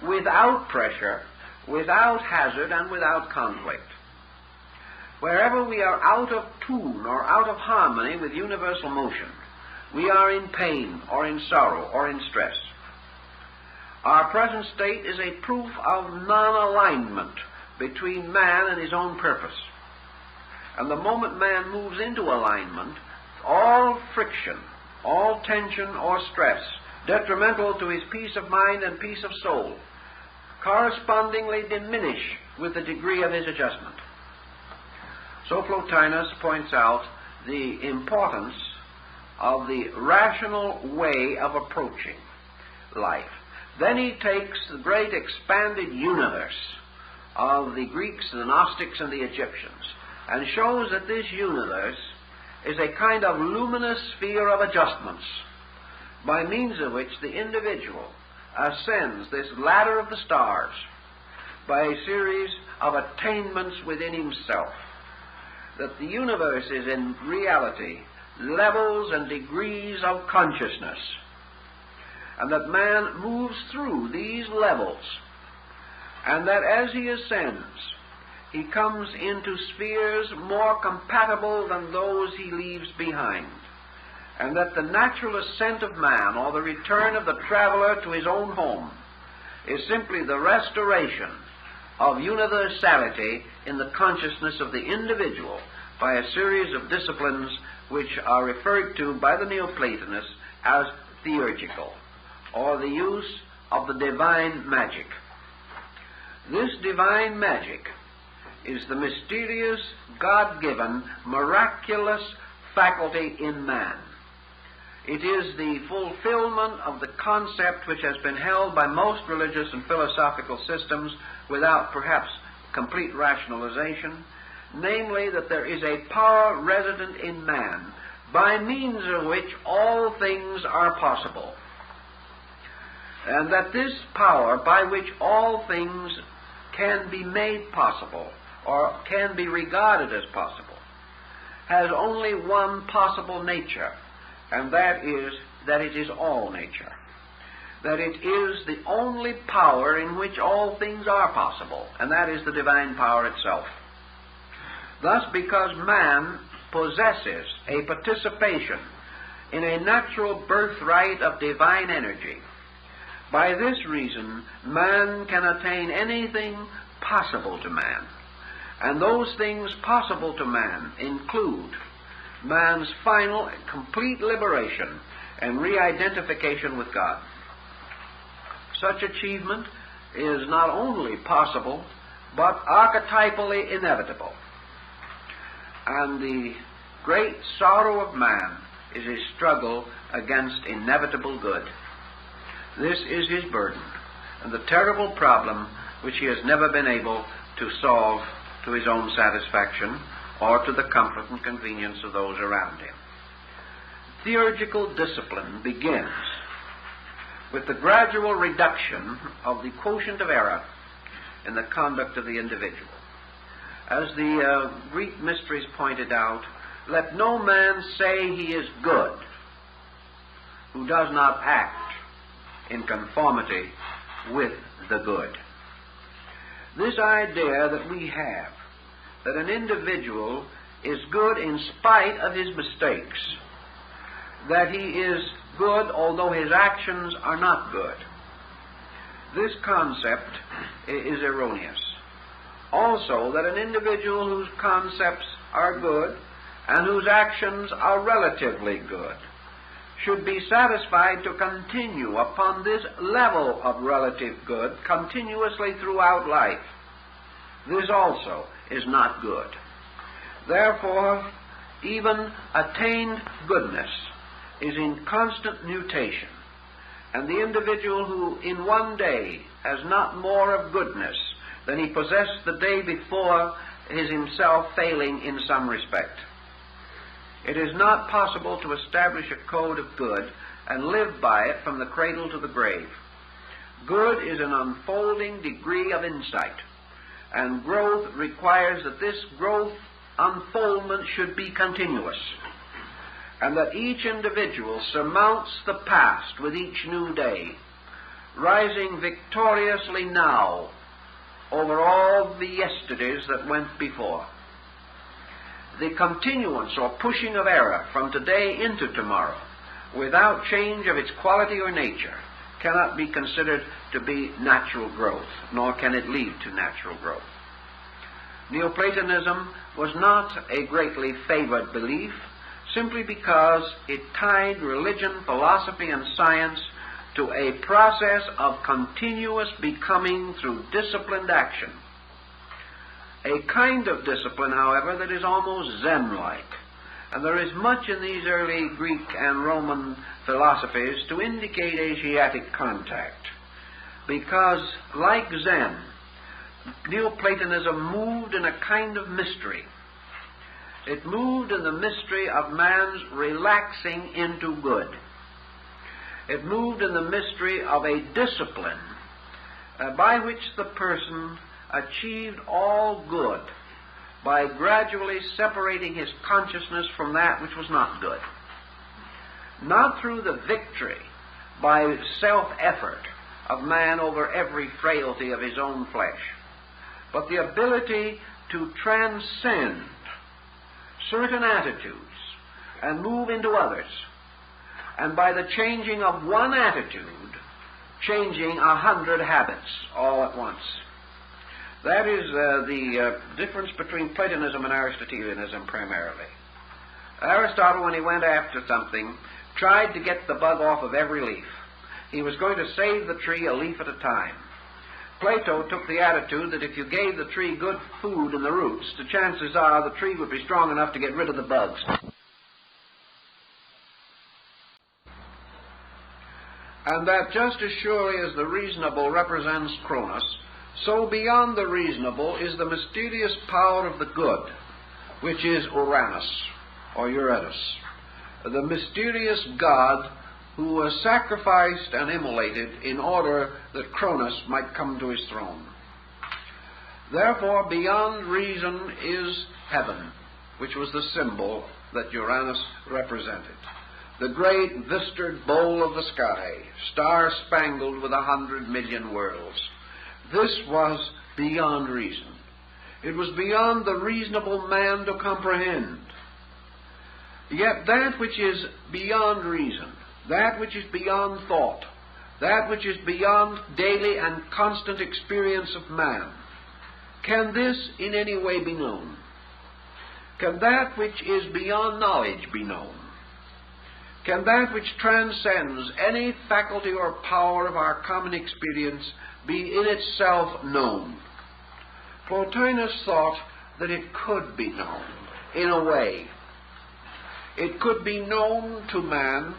without pressure, without hazard, and without conflict. Wherever we are out of tune or out of harmony with universal motion, we are in pain or in sorrow or in stress. Our present state is a proof of non-alignment between man and his own purpose. And the moment man moves into alignment, all friction, all tension or stress, detrimental to his peace of mind and peace of soul, correspondingly diminish with the degree of his adjustment. So Plotinus points out the importance of the rational way of approaching life. Then he takes the great expanded universe of the Greeks, the Gnostics, and the Egyptians, and shows that this universe is a kind of luminous sphere of adjustments, by means of which the individual ascends this ladder of the stars by a series of attainments within himself. That the universe is in reality levels and degrees of consciousness, and that man moves through these levels, and that as he ascends, he comes into spheres more compatible than those he leaves behind, and that the natural ascent of man, or the return of the traveler to his own home, is simply the restoration of universality in the consciousness of the individual by a series of disciplines which are referred to by the Neoplatonists as theurgical, or the use of the divine magic. This divine magic is the mysterious, God-given, miraculous faculty in man. It is the fulfillment of the concept which has been held by most religious and philosophical systems without perhaps complete rationalization, namely that there is a power resident in man by means of which all things are possible, and that this power by which all things can be made possible or can be regarded as possible has only one possible nature, and that is that it is all nature, that it is the only power in which all things are possible, and that is the divine power itself. Thus, because man possesses a participation in a natural birthright of divine energy, by this reason man can attain anything possible to man, and those things possible to man include man's final and complete liberation and re-identification with God. Such achievement is not only possible, but archetypally inevitable. And the great sorrow of man is his struggle against inevitable good. This is his burden, and the terrible problem which he has never been able to solve to his own satisfaction or to the comfort and convenience of those around him. Theurgical discipline begins with the gradual reduction of the quotient of error in the conduct of the individual. As the Greek mysteries pointed out, let no man say he is good who does not act in conformity with the good. This idea that we have, that an individual is good in spite of his mistakes, that he is good although his actions are not good, this concept is erroneous. Also, that an individual whose concepts are good and whose actions are relatively good should be satisfied to continue upon this level of relative good continuously throughout life. This also is not good. Therefore, even attained goodness is in constant mutation, and the individual who in one day has not more of goodness than he possessed the day before is himself failing in some respect. It is not possible to establish a code of good and live by it from the cradle to the grave. Good is an unfolding degree of insight, and growth requires that this growth unfoldment should be continuous, and that each individual surmounts the past with each new day, rising victoriously now over all the yesterdays that went before. The continuance or pushing of error from today into tomorrow, without change of its quality or nature, cannot be considered to be natural growth, nor can it lead to natural growth. Neoplatonism was not a greatly favored belief, simply because it tied religion, philosophy, and science to a process of continuous becoming through disciplined action. A kind of discipline, however, that is almost Zen-like. And there is much in these early Greek and Roman philosophies to indicate Asiatic contact. Because, like Zen, Neoplatonism moved in a kind of mystery. It moved in the mystery of man's relaxing into good. It moved in the mystery of a discipline by which the person achieved all good by gradually separating his consciousness from that which was not good. Not through the victory by self-effort of man over every frailty of his own flesh, but the ability to transcend certain attitudes and move into others, and by the changing of one attitude, changing 100 habits all at once. That is the difference between Platonism and Aristotelianism primarily. Aristotle, when he went after something, tried to get the bug off of every leaf. He was going to save the tree a leaf at a time. Plato took the attitude that if you gave the tree good food in the roots, the chances are the tree would be strong enough to get rid of the bugs. And that just as surely as the reasonable represents Cronus, so beyond the reasonable is the mysterious power of the good, which is Uranus, or Uranus, the mysterious god who was sacrificed and immolated in order that Cronus might come to his throne. Therefore, beyond reason is heaven, which was the symbol that Uranus represented. The great vistaed bowl of the sky, star-spangled with 100 million worlds. This was beyond reason. It was beyond the reasonable man to comprehend. Yet that which is beyond reason, that which is beyond thought, that which is beyond daily and constant experience of man, can this in any way be known? Can that which is beyond knowledge be known? Can that which transcends any faculty or power of our common experience be in itself known? Plotinus thought that it could be known, in a way. It could be known to man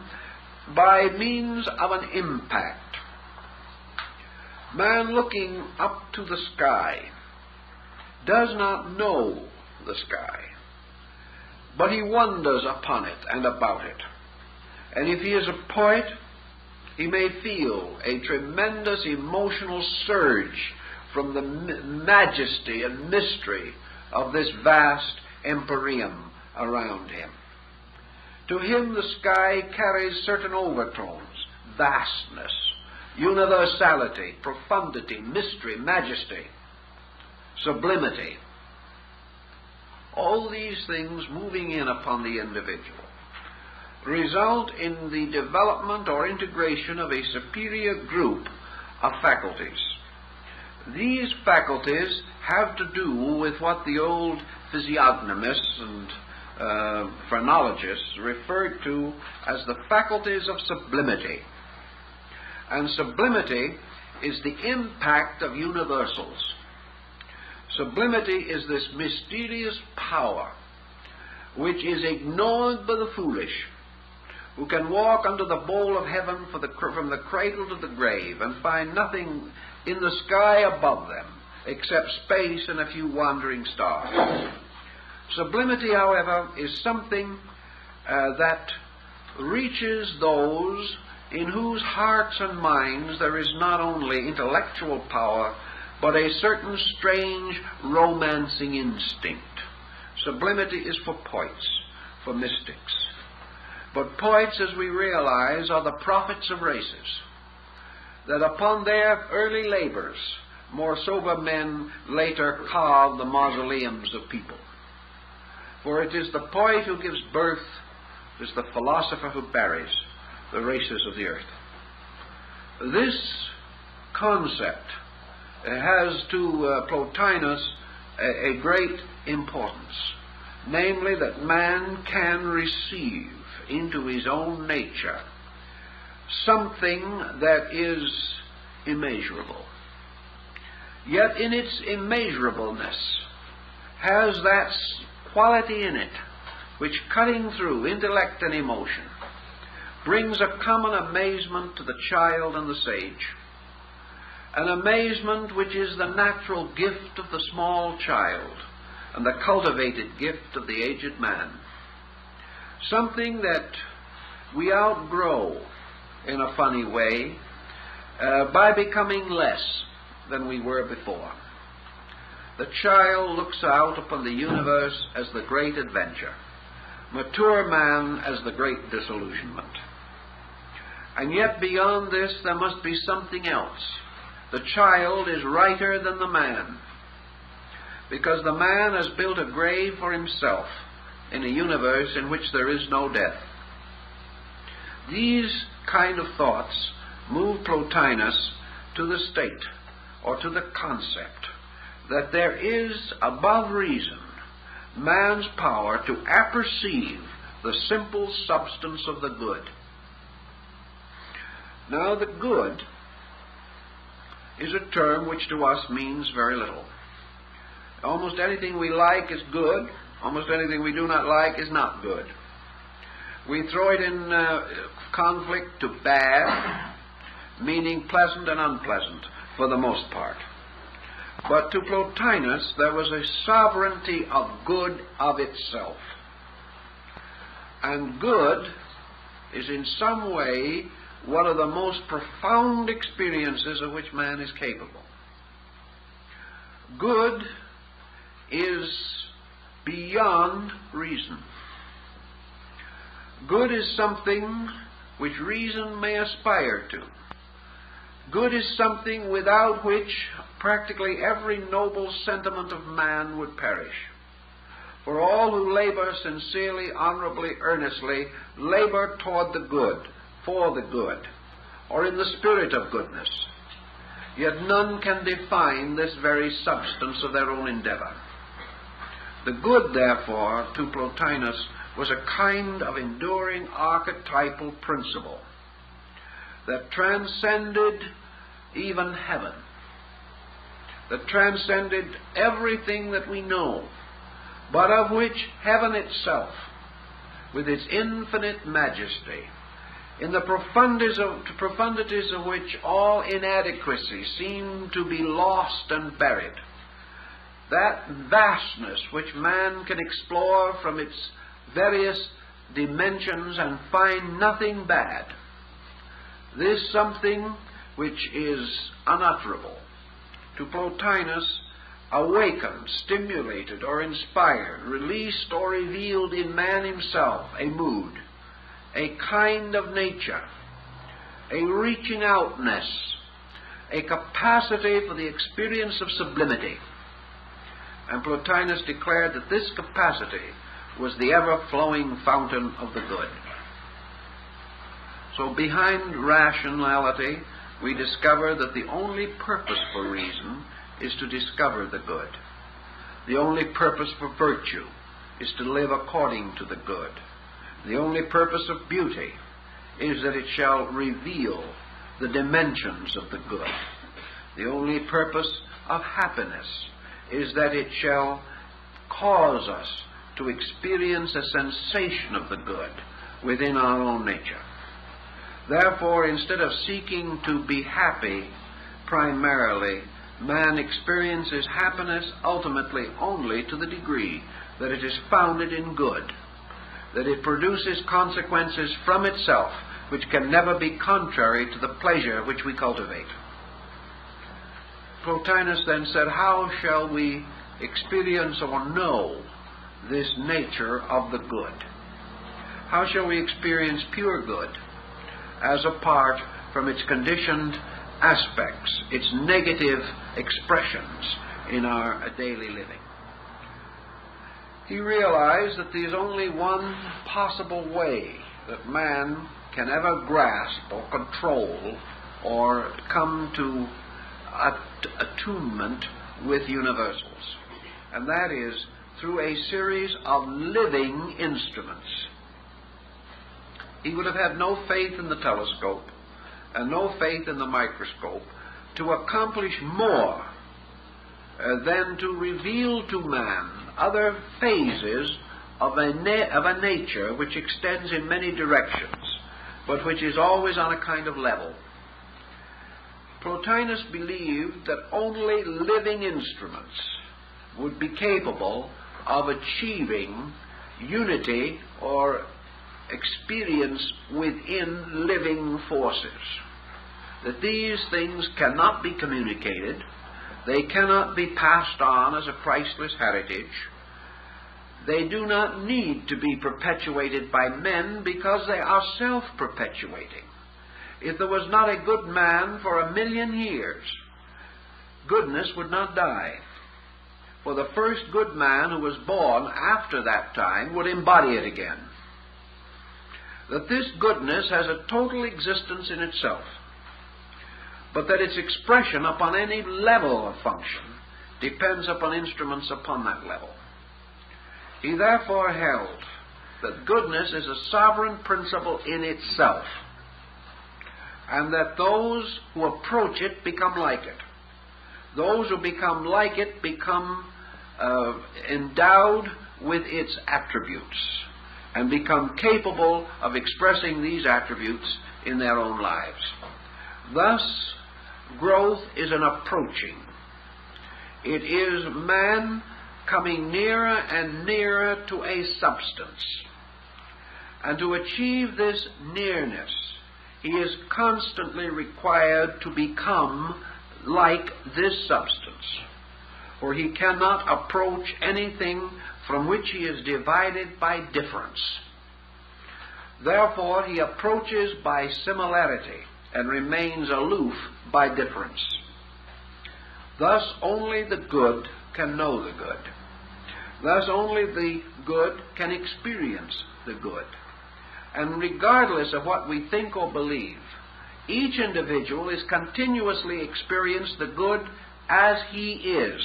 by means of an impact. Man looking up to the sky does not know the sky, but he wonders upon it and about it. And if he is a poet, he may feel a tremendous emotional surge from the majesty and mystery of this vast empyrean around him. To him the sky carries certain overtones: vastness, universality, profundity, mystery, majesty, sublimity. All these things moving in upon the individual result in the development or integration of a superior group of faculties. These faculties have to do with what the old physiognomists and phrenologists referred to as the faculties of sublimity. And sublimity is the impact of universals. Sublimity is this mysterious power which is ignored by the foolish, who can walk under the bowl of heaven from the cradle to the grave and find nothing in the sky above them except space and a few wandering stars. Sublimity, however, is something that reaches those in whose hearts and minds there is not only intellectual power, but a certain strange romancing instinct. Sublimity is for poets, for mystics. But poets, as we realize, are the prophets of races, that upon their early labors, more sober men later carve the mausoleums of people. For it is the poet who gives birth, it is the philosopher who buries the races of the earth. This concept has to Plotinus a great importance, namely that man can receive into his own nature something that is immeasurable, yet in its immeasurableness has that quality in it which, cutting through intellect and emotion, brings a common amazement to the child and the sage, an amazement which is the natural gift of the small child and the cultivated gift of the aged man, something that we outgrow in a funny way by becoming less than we were before. The child looks out upon the universe as the great adventure, mature man as the great disillusionment. And yet beyond this there must be something else. The child is righter than the man. because the man has built a grave for himself in a universe in which there is no death. These kind of thoughts move Plotinus to the state, or to the concept, that there is, above reason, man's power to apperceive the simple substance of the good. Now, the good is a term which to us means very little. Almost anything we like is good. Almost anything we do not like is not good. We throw it in conflict to bad, meaning pleasant and unpleasant for the most part. But to Plotinus there was a sovereignty of good of itself. And good is in some way one of the most profound experiences of which man is capable. Good is beyond reason. Good is something which reason may aspire to. Good is something without which practically every noble sentiment of man would perish. For all who labor sincerely, honorably, earnestly, labor toward the good, for the good, or in the spirit of goodness. Yet none can define this very substance of their own endeavor. The good, therefore, to Plotinus was a kind of enduring archetypal principle that transcended even heaven, that transcended everything that we know, but of which heaven itself, with its infinite majesty, in the profundities of which all inadequacy seemed to be lost and buried, that vastness which man can explore from its various dimensions and find nothing bad, this something which is unutterable, to Plotinus awakened, stimulated, or inspired, released or revealed in man himself a mood, a kind of nature, a reaching outness, a capacity for the experience of sublimity. And Plotinus declared that this capacity was the ever-flowing fountain of the good. So behind rationality, we discover that the only purpose for reason is to discover the good. The only purpose for virtue is to live according to the good. The only purpose of beauty is that it shall reveal the dimensions of the good. The only purpose of happiness is that it shall cause us to experience a sensation of the good within our own nature. Therefore, instead of seeking to be happy primarily, man experiences happiness ultimately only to the degree that it is founded in good, that it produces consequences from itself which can never be contrary to the pleasure which we cultivate. Plotinus then said, how shall we experience or know this nature of the good? How shall we experience pure good as apart from its conditioned aspects, its negative expressions in our daily living? He realized that there is only one possible way that man can ever grasp or control or come to attunement with universals, and that is through a series of living instruments. He would have had no faith in the telescope and no faith in the microscope to accomplish more than to reveal to man other phases of a nature which extends in many directions, but which is always on a kind of level. Plotinus believed that only living instruments would be capable of achieving unity or experience within living forces. That these things cannot be communicated, they cannot be passed on as a priceless heritage, they do not need to be perpetuated by men because they are self-perpetuating. If there was not a good man for 1,000,000 years, goodness would not die. for the first good man who was born after that time would embody it again. That this goodness has a total existence in itself, but that its expression upon any level of function depends upon instruments upon that level. He therefore held that goodness is a sovereign principle in itself, and that those who approach it become like it. Those who become like it become endowed with its attributes and become capable of expressing these attributes in their own lives. Thus, growth is an approaching. It is man coming nearer and nearer to a substance. And to achieve this nearness, he is constantly required to become like this substance, for he cannot approach anything from which he is divided by difference. Therefore, he approaches by similarity and remains aloof by difference. Thus, only the good can know the good. Thus, only the good can experience the good. And regardless of what we think or believe, each individual is continuously experiencing the good as he is,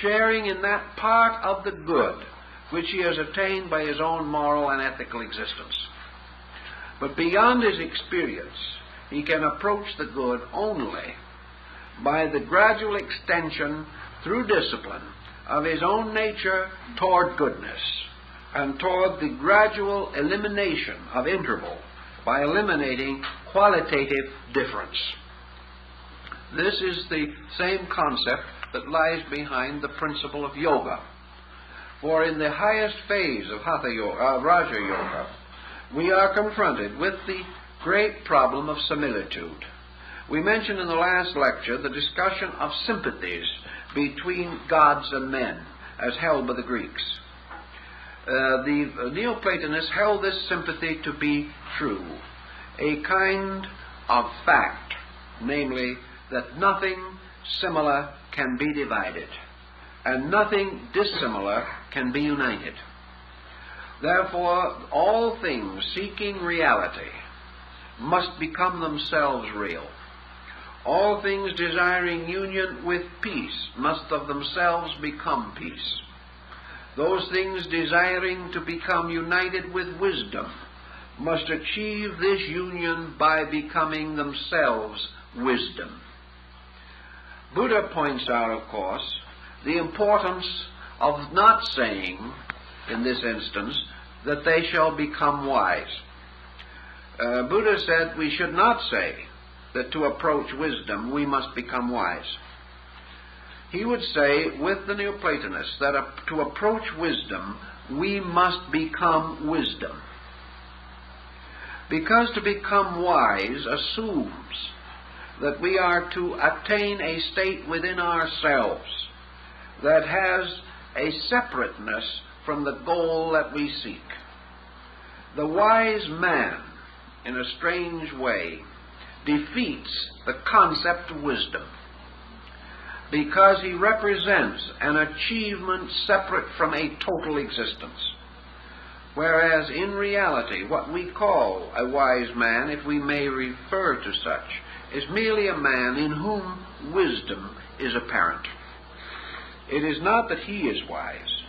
sharing in that part of the good which he has attained by his own moral and ethical existence. But beyond his experience, he can approach the good only by the gradual extension through discipline of his own nature toward goodness, and toward the gradual elimination of interval by eliminating qualitative difference. This is the same concept that lies behind the principle of yoga. For in the highest phase of Hatha Yoga, Raja Yoga, we are confronted with the great problem of similitude. We mentioned in the last lecture the discussion of sympathies between gods and men, as held by the Greeks. The Neoplatonists held this sympathy to be true, a kind of fact, namely that nothing similar can be divided, and nothing dissimilar can be united. Therefore, all things seeking reality must become themselves real. All things desiring union with peace must of themselves become peace. Those things desiring to become united with wisdom must achieve this union by becoming themselves wisdom. Buddha points out, of course, the importance of not saying, in this instance, that they shall become wise. Buddha said we should not say that to approach wisdom we must become wise. He would say with the Neoplatonists that to approach wisdom we must become wisdom. Because to become wise assumes that we are to attain a state within ourselves that has a separateness from the goal that we seek. The wise man, in a strange way, defeats the concept of wisdom because he represents an achievement separate from a total existence. Whereas in reality, what we call a wise man, if we may refer to such, is merely a man in whom wisdom is apparent. It is not that he is wise,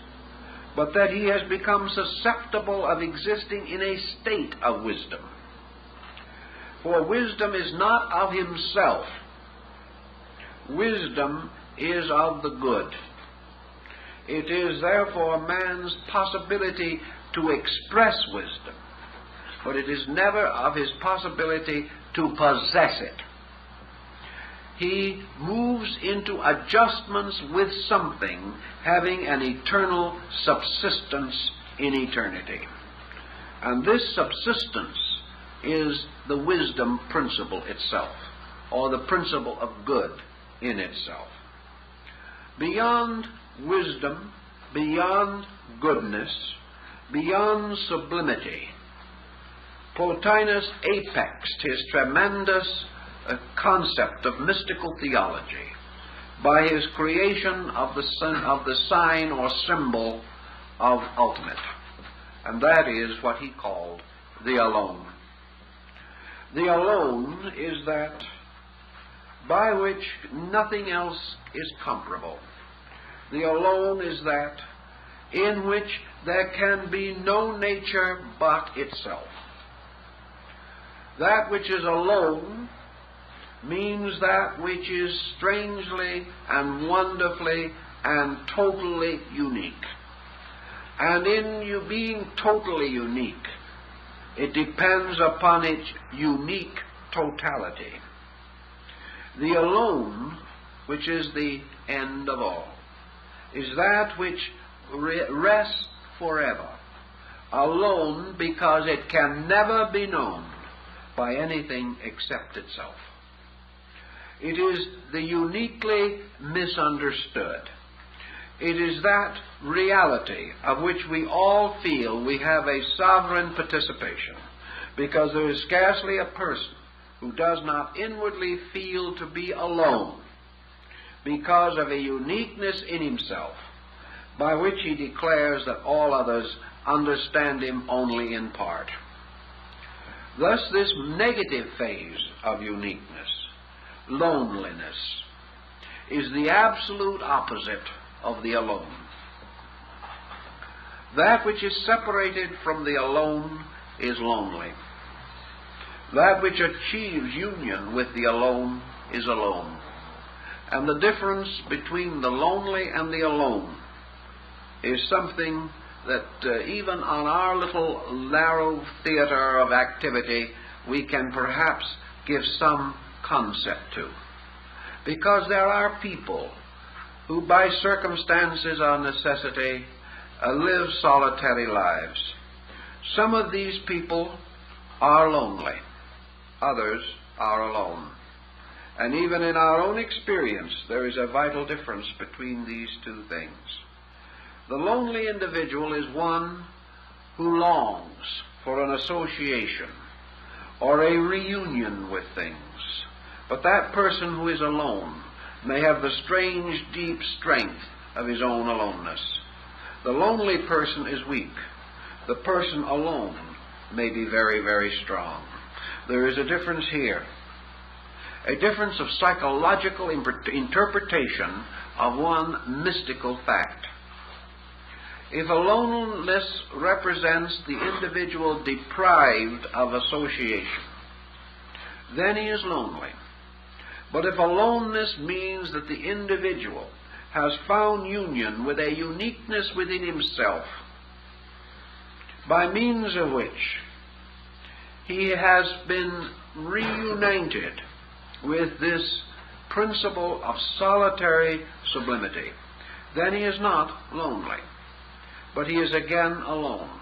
but that he has become susceptible of existing in a state of wisdom. For wisdom is not of himself. Wisdom is of the good. It is therefore man's possibility to express wisdom, but it is never of his possibility to possess it. He moves into adjustments with something having an eternal subsistence in eternity. And this subsistence is the wisdom principle itself, or the principle of good in itself. Beyond wisdom, beyond goodness, beyond sublimity, Plotinus apexed his tremendous concept of mystical theology by his creation of the sign or symbol of ultimate. And that is what he called the alone. The alone is that by which nothing else is comparable. The alone is that in which there can be no nature but itself. That which is alone means that which is strangely and wonderfully and totally unique. And in you being totally unique, it depends upon its unique totality. The alone, which is the end of all, is that which rests forever, alone because it can never be known by anything except itself. It is the uniquely misunderstood. It is that reality of which we all feel we have a sovereign participation, because there is scarcely a person who does not inwardly feel to be alone because of a uniqueness in himself, by which he declares that all others understand him only in part. Thus, this negative phase of uniqueness, loneliness, is the absolute opposite of the alone. That which is separated from the alone is lonely. That which achieves union with the alone is alone. And the difference between the lonely and the alone is something that even on our little narrow theater of activity we can perhaps give some concept to. Because there are people who by circumstances or necessity live solitary lives. Some of these people are lonely. Others are alone. And even in our own experience, there is a vital difference between these two things. The lonely individual is one who longs for an association or a reunion with things. But that person who is alone may have the strange, deep strength of his own aloneness. The lonely person is weak. The person alone may be very, very strong. There is a difference here. A difference of psychological interpretation of one mystical fact. If aloneness represents the individual deprived of association, then he is lonely. But if aloneness means that the individual has found union with a uniqueness within himself, by means of which he has been reunited with this principle of solitary sublimity, then he is not lonely, but he is again alone.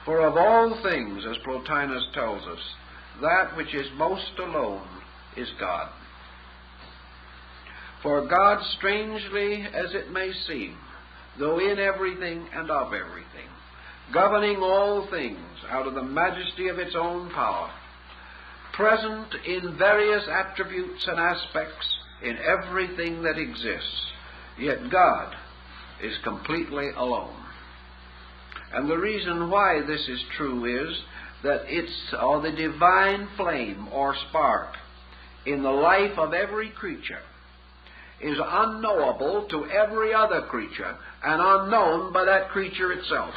For of all things, as Plotinus tells us, that which is most alone is God. For God, strangely as it may seem, though in everything and of everything, governing all things out of the majesty of its own power, present in various attributes and aspects in everything that exists, yet God is completely alone. And the reason why this is true is that the divine flame or spark in the life of every creature is unknowable to every other creature and unknown by that creature itself.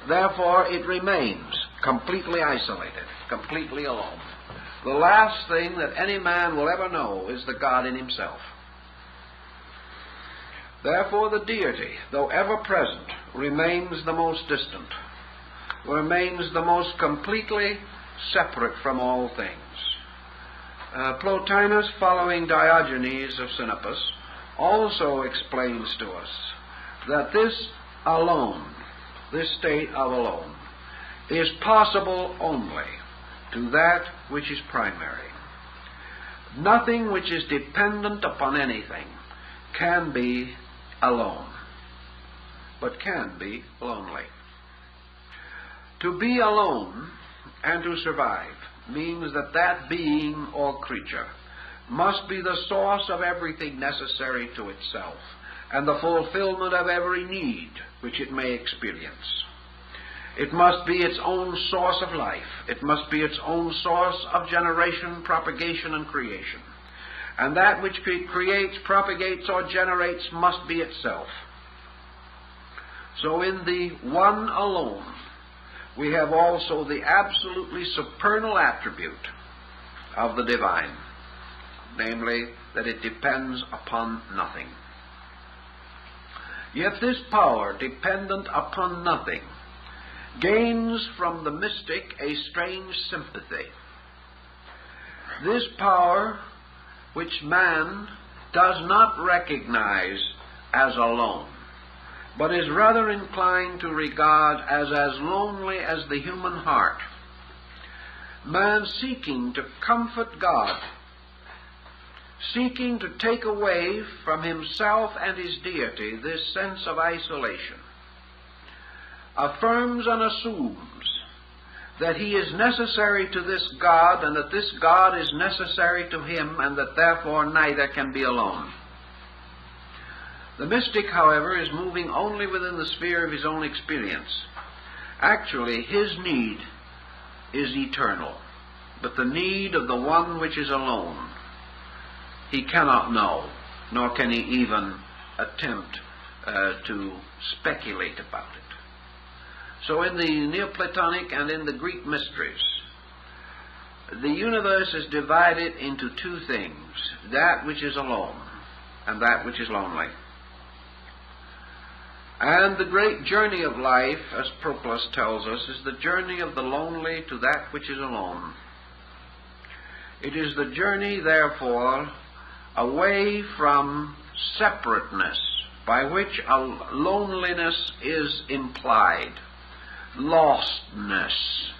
Therefore, it remains completely isolated, completely alone. The last thing that any man will ever know is the God in himself. Therefore, the deity, though ever present, remains the most distant, remains the most completely separate from all things. Plotinus, following Diogenes of Sinopas, also explains to us that this alone, this state of alone, is possible only to that which is primary. Nothing which is dependent upon anything can be alone, but can be lonely. To be alone and to survive means that that being or creature must be the source of everything necessary to itself, and the fulfillment of every need which it may experience. It must be its own source of life. It must be its own source of generation, propagation, and creation. And that which creates, propagates, or generates must be itself. So in the one alone, we have also the absolutely supernal attribute of the divine, namely, that it depends upon nothing. Yet this power, dependent upon nothing, gains from the mystic a strange sympathy. This power, which man does not recognize as alone, but is rather inclined to regard as lonely as the human heart, man seeking to comfort God, seeking to take away from himself and his deity this sense of isolation, affirms and assumes that he is necessary to this God, and that this God is necessary to him, and that therefore neither can be alone. The mystic, however, is moving only within the sphere of his own experience. Actually, his need is eternal, but the need of the one which is alone he cannot know, nor can he even attempt to speculate about it. So in the Neoplatonic and in the Greek mysteries, the universe is divided into two things: that which is alone and that which is lonely. And the great journey of life, as Proclus tells us, is the journey of the lonely to that which is alone. It is the journey, therefore, away from separateness, by which a loneliness is implied, lostness,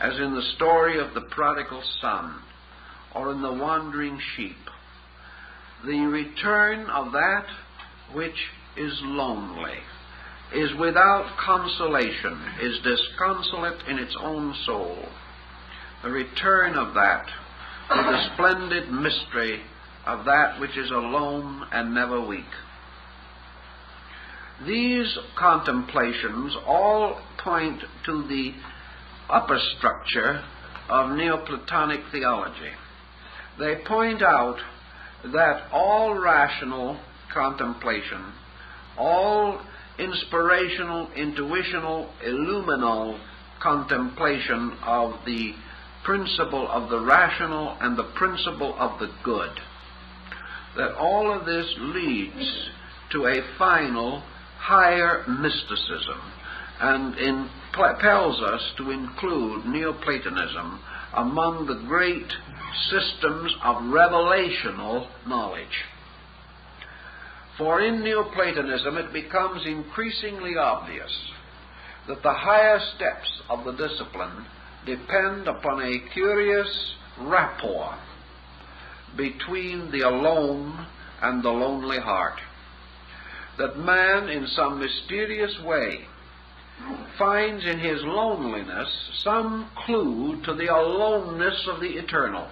as in the story of the prodigal son, or in the wandering sheep. The return of that which is lonely, is without consolation, is disconsolate in its own soul. The return of that to the splendid mystery of that which is alone and never weak. These contemplations all point to the upper structure of Neoplatonic theology. They point out that all rational contemplation, all inspirational, intuitional, illuminal contemplation of the principle of the rational and the principle of the good, that all of this leads to a final, higher mysticism, and impels us to include Neoplatonism among the great systems of revelational knowledge. For in Neoplatonism it becomes increasingly obvious that the higher steps of the discipline depend upon a curious rapport between the alone and the lonely heart. That man, in some mysterious way, finds in his loneliness some clue to the aloneness of the eternal.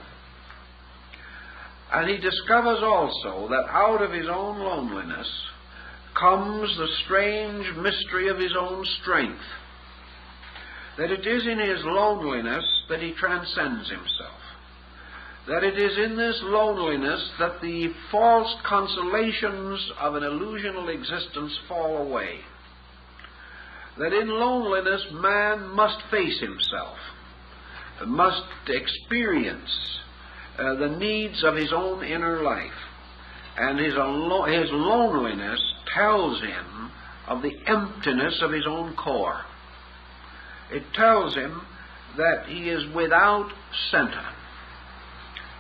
And he discovers also that out of his own loneliness comes the strange mystery of his own strength. That it is in his loneliness that he transcends himself. That it is in this loneliness that the false consolations of an illusional existence fall away. That in loneliness man must face himself, must experience the needs of his own inner life. And his loneliness tells him of the emptiness of his own core. It tells him that he is without center.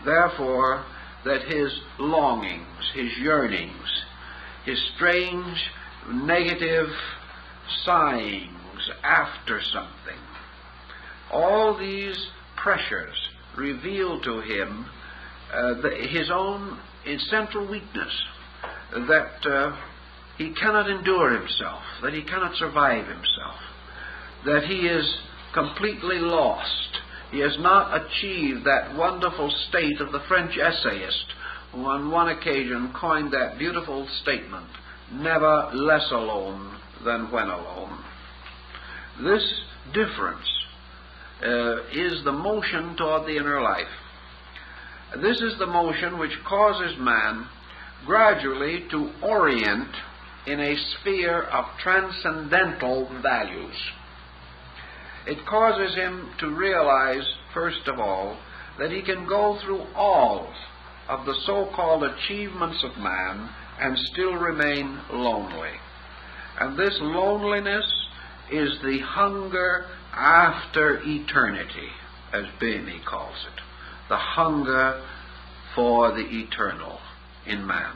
Therefore, that his longings, his yearnings, his strange negative sighings after something, all these pressures reveal to him his own central weakness, that he cannot endure himself, that he cannot survive himself, that he is completely lost He has not achieved that wonderful state of the French essayist who on one occasion coined that beautiful statement, "Never less alone than when alone." This difference is the motion toward the inner life. This is the motion which causes man gradually to orient in a sphere of transcendental values. It causes him to realize, first of all, that he can go through all of the so-called achievements of man and still remain lonely. And this loneliness is the hunger after eternity, as Bamy calls it, the hunger for the eternal in man.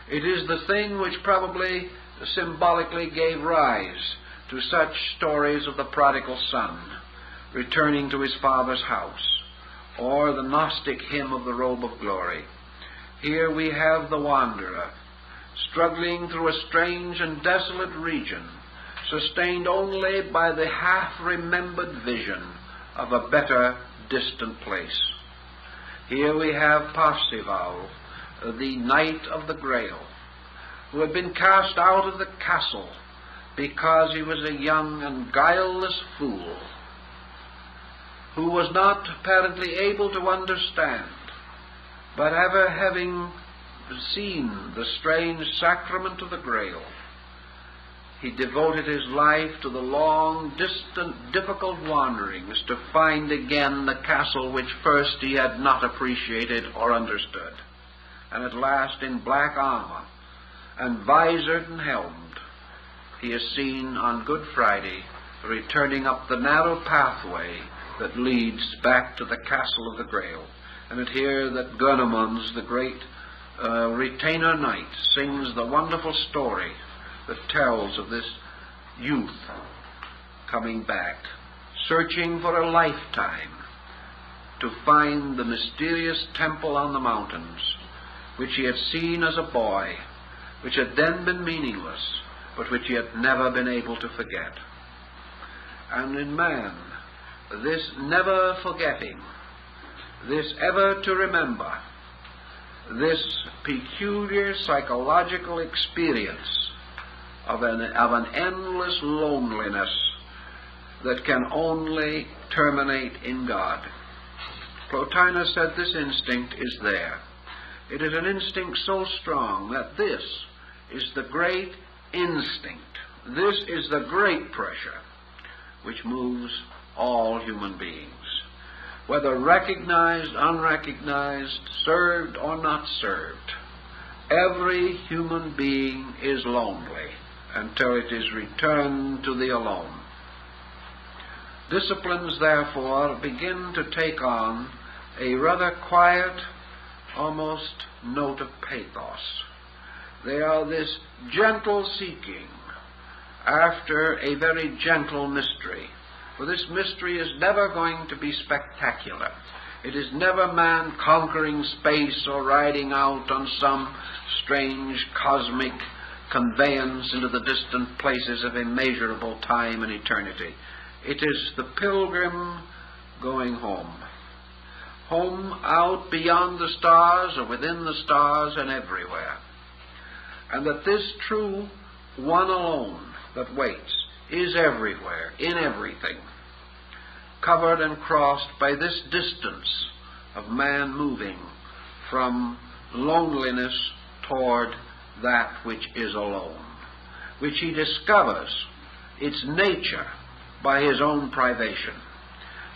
It is the thing which probably symbolically gave rise to such stories of the prodigal son returning to his father's house, or the Gnostic hymn of the robe of glory. Here we have the wanderer, struggling through a strange and desolate region, sustained only by the half-remembered vision of a better, distant place. Here we have Parzival, the Knight of the Grail, who had been cast out of the castle because he was a young and guileless fool, who was not apparently able to understand, but ever having seen the strange sacrament of the Grail, he devoted his life to the long, distant, difficult wanderings to find again the castle which first he had not appreciated or understood. And at last, in black armor and visored and helmed, he is seen on Good Friday returning up the narrow pathway that leads back to the castle of the Grail. And it here that Gurnemanz, the great retainer knight, sings the wonderful story that tells of this youth coming back, searching for a lifetime to find the mysterious temple on the mountains, which he had seen as a boy, which had then been meaningless, but which he had never been able to forget. And in man, this never forgetting, this ever to remember, this peculiar psychological experience of an endless loneliness that can only terminate in God. Plotinus said this instinct is there. It is an instinct so strong that this is the great instinct. This is the great pressure which moves all human beings. Whether recognized, unrecognized, served or not served, every human being is lonely until it is returned to the alone. Disciplines, therefore, begin to take on a rather quiet, almost note of pathos. They are this gentle seeking after a very gentle mystery. For this mystery is never going to be spectacular. It is never man conquering space or riding out on some strange cosmic conveyance into the distant places of immeasurable time and eternity. It is the pilgrim going home. Home out beyond the stars or within the stars and everywhere. And that this true one alone that waits is everywhere, in everything, covered and crossed by this distance of man moving from loneliness toward that which is alone, which he discovers its nature by his own privation,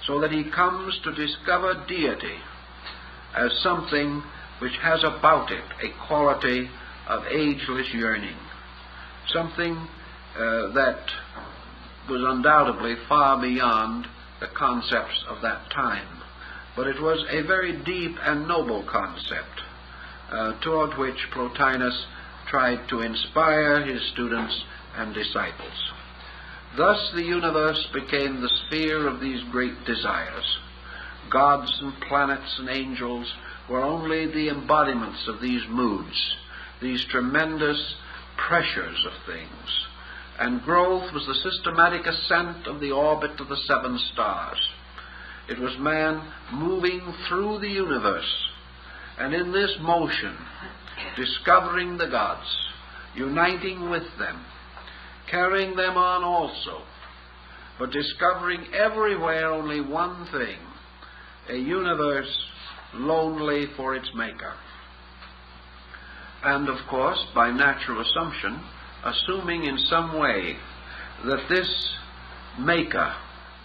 so that he comes to discover deity as something which has about it a quality of ageless yearning, something that was undoubtedly far beyond the concepts of that time. But it was a very deep and noble concept toward which Plotinus tried to inspire his students and disciples. Thus the universe became the sphere of these great desires. Gods and planets and angels were only the embodiments of these moods, these tremendous pressures of things. And growth was the systematic ascent of the orbit of the seven stars. It was man moving through the universe, and in this motion, discovering the gods, uniting with them, carrying them on also, but discovering everywhere only one thing: a universe lonely for its maker. And, of course, by natural assumption, assuming in some way that this maker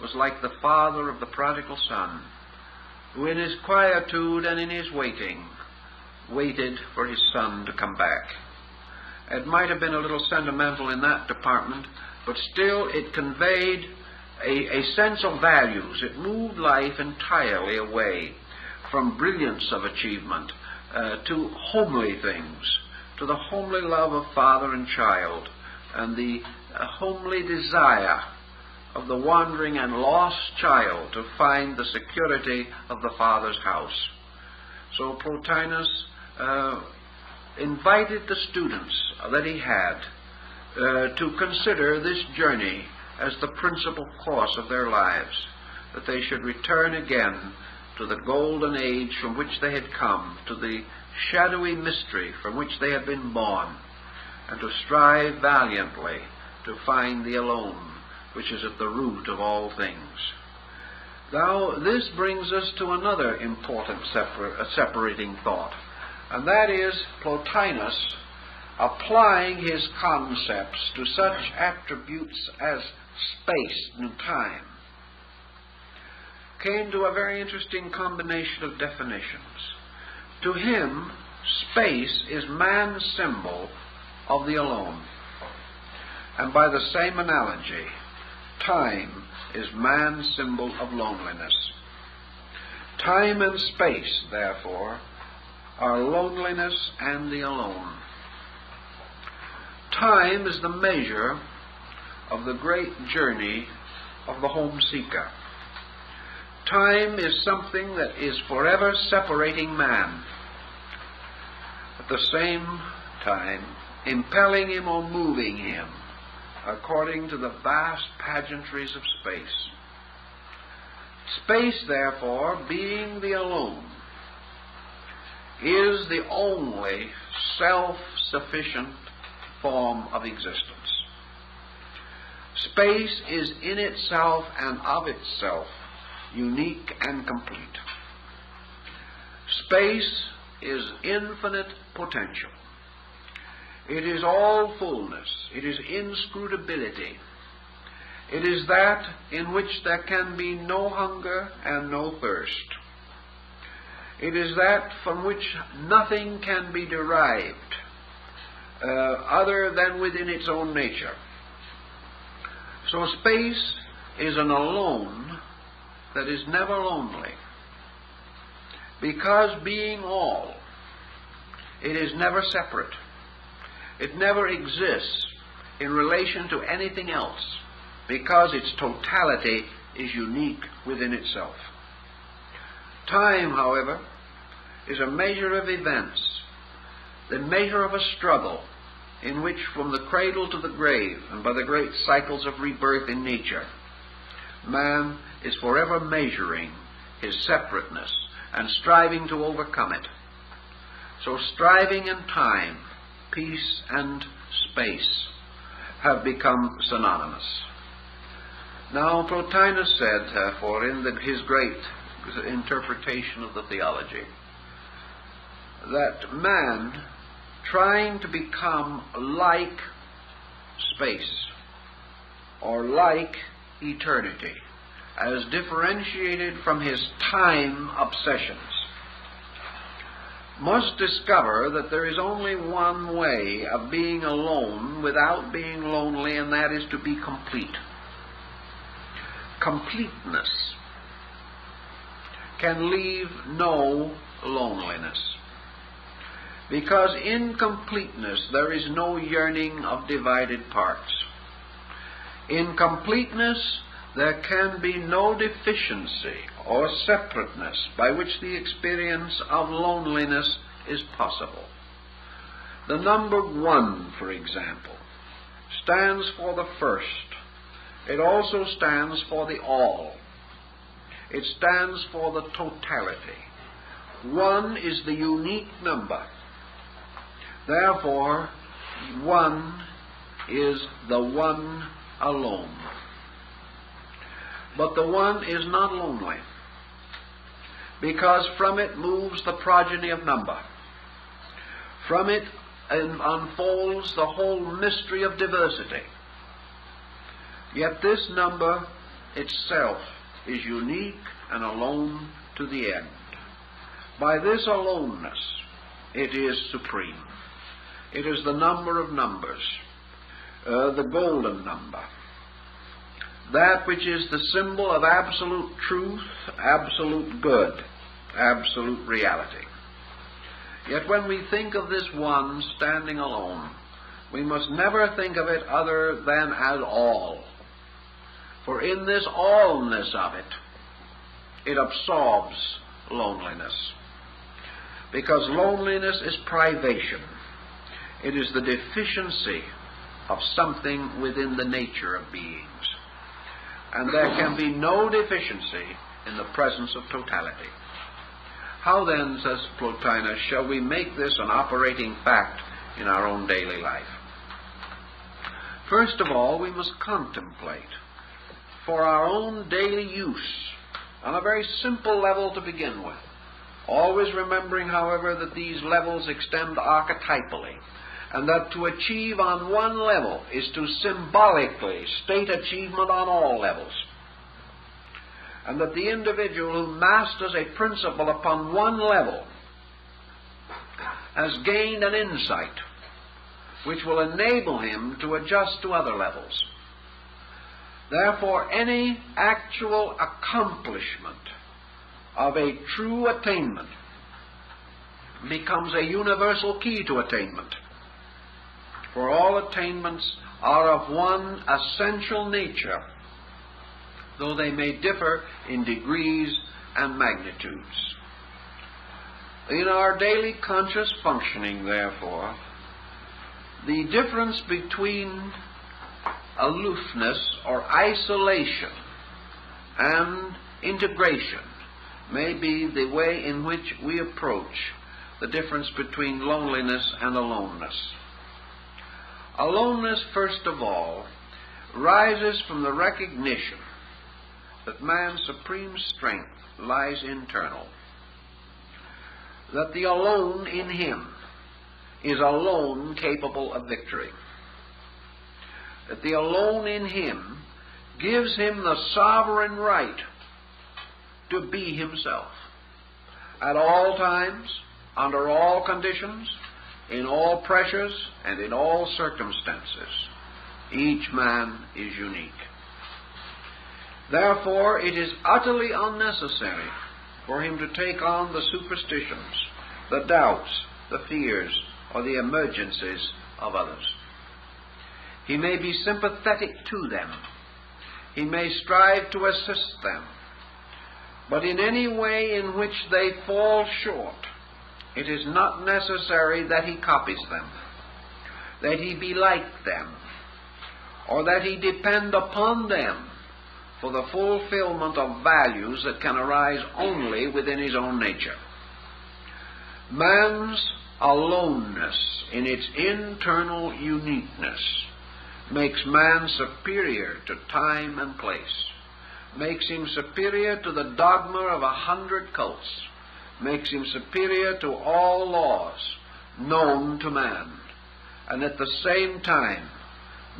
was like the father of the prodigal son, who in his quietude and in his waiting waited for his son to come back. It might have been a little sentimental in that department, but still it conveyed a sense of values. It moved life entirely away from brilliance of achievement to homely things, to the homely love of father and child, and the homely desire of the wandering and lost child to find the security of the Father's house. So Plotinus invited the students that he had to consider this journey as the principal course of their lives, that they should return again to the golden age from which they had come, to the shadowy mystery from which they had been born, and to strive valiantly to find the alone, which is at the root of all things. Now, this brings us to another important separating thought, and that is Plotinus applying his concepts to such attributes as space and time, came to a very interesting combination of definitions. To him, space is man's symbol of the alone, and by the same analogy, time is man's symbol of loneliness. Time and space, therefore, are loneliness and the alone. Time is the measure of the great journey of the home seeker. Time is something that is forever separating man, at the same time impelling him or moving him according to the vast pageantries of space. Space, therefore, being the alone, is the only self-sufficient form of existence. Space is in itself and of itself unique and complete. Space is infinite potential. It is all fullness. It is inscrutability. It is that in which there can be no hunger and no thirst. It is that from which nothing can be derived other than within its own nature. So space is an alone that is never lonely, because being all, it is never separate. It never exists in relation to anything else, because its totality is unique within itself. Time, however, is a measure of events, the measure of a struggle in which, from the cradle to the grave and by the great cycles of rebirth in nature, man is forever measuring his separateness and striving to overcome it. So striving and time, peace and space have become synonymous. Now, Plotinus said, therefore, in his great interpretation of the theology, that man, trying to become like space, or like eternity, as differentiated from his time obsessions, must discover that there is only one way of being alone without being lonely, and that is to be complete. Completeness can leave no loneliness, because in completeness there is no yearning of divided parts. In completeness there can be no deficiency or separateness by which the experience of loneliness is possible. The number one, for example, stands for the first. It also stands for the all. It stands for the totality. One is the unique number. Therefore, one is the one alone. But the one is not lonely, because from it moves the progeny of number. From it unfolds the whole mystery of diversity. Yet this number itself is unique and alone to the end. By this aloneness, it is supreme. It is the number of numbers, the golden number, that which is the symbol of absolute truth, absolute good, absolute reality. Yet when we think of this one standing alone, we must never think of it other than as all. For in this allness of it, it absorbs loneliness. Because loneliness is privation. It is the deficiency of something within the nature of beings. And there can be no deficiency in the presence of totality. How then, says Plotinus, shall we make this an operating fact in our own daily life? First of all, we must contemplate for our own daily use on a very simple level to begin with. Always remembering, however, that these levels extend archetypally, and that to achieve on one level is to symbolically state achievement on all levels. And that the individual who masters a principle upon one level has gained an insight which will enable him to adjust to other levels. Therefore, any actual accomplishment of a true attainment becomes a universal key to attainment. For all attainments are of one essential nature, though they may differ in degrees and magnitudes. In our daily conscious functioning, therefore, the difference between aloofness or isolation and integration may be the way in which we approach the difference between loneliness and aloneness. Aloneness, first of all, rises from the recognition that man's supreme strength lies internal, that the alone in him is alone capable of victory, that the alone in him gives him the sovereign right to be himself at all times, under all conditions, in all pressures, and in all circumstances. Each man is unique. Therefore, it is utterly unnecessary for him to take on the superstitions, the doubts, the fears, or the emergencies of others. He may be sympathetic to them. He may strive to assist them. But in any way in which they fall short, it is not necessary that he copies them, that he be like them, or that he depend upon them for the fulfillment of values that can arise only within his own nature. Man's aloneness in its internal uniqueness makes man superior to time and place, makes him superior to the dogma of 100 cults, makes him superior to all laws known to man, and at the same time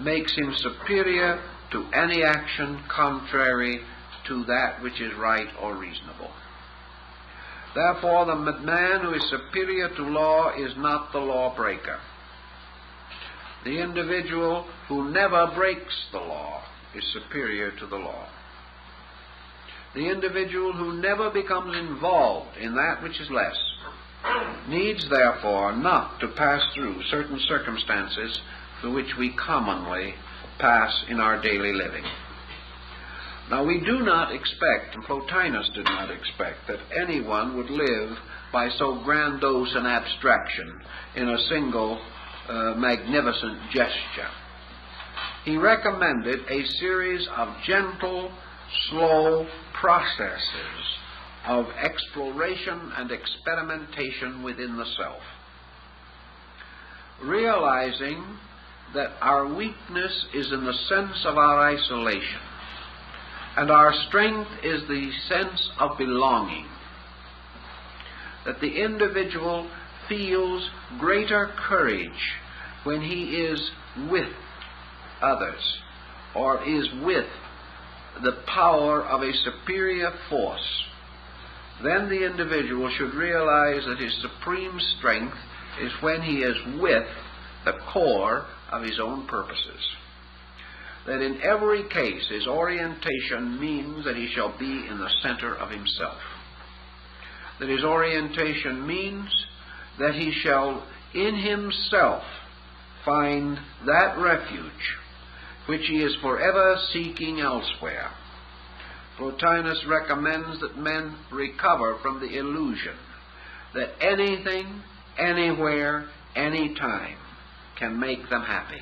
makes him superior to any action contrary to that which is right or reasonable. Therefore, the man who is superior to law is not the lawbreaker. The individual who never breaks the law is superior to the law. The individual who never becomes involved in that which is less needs, therefore, not to pass through certain circumstances through which we commonly pass in our daily living. Now, we do not expect, and Plotinus did not expect, that anyone would live by so grandiose an abstraction in a single magnificent gesture. He recommended a series of gentle, slow processes of exploration and experimentation within the self, realizing that our weakness is in the sense of our isolation, and our strength is the sense of belonging, that the individual feels greater courage when he is with others, or is with the power of a superior force. Then the individual should realize that his supreme strength is when he is with the core of his own purposes. That in every case his orientation means that he shall be in the center of himself. That his orientation means that he shall in himself find that refuge which he is forever seeking elsewhere. Plotinus recommends that men recover from the illusion that anything, anywhere, anytime can make them happy,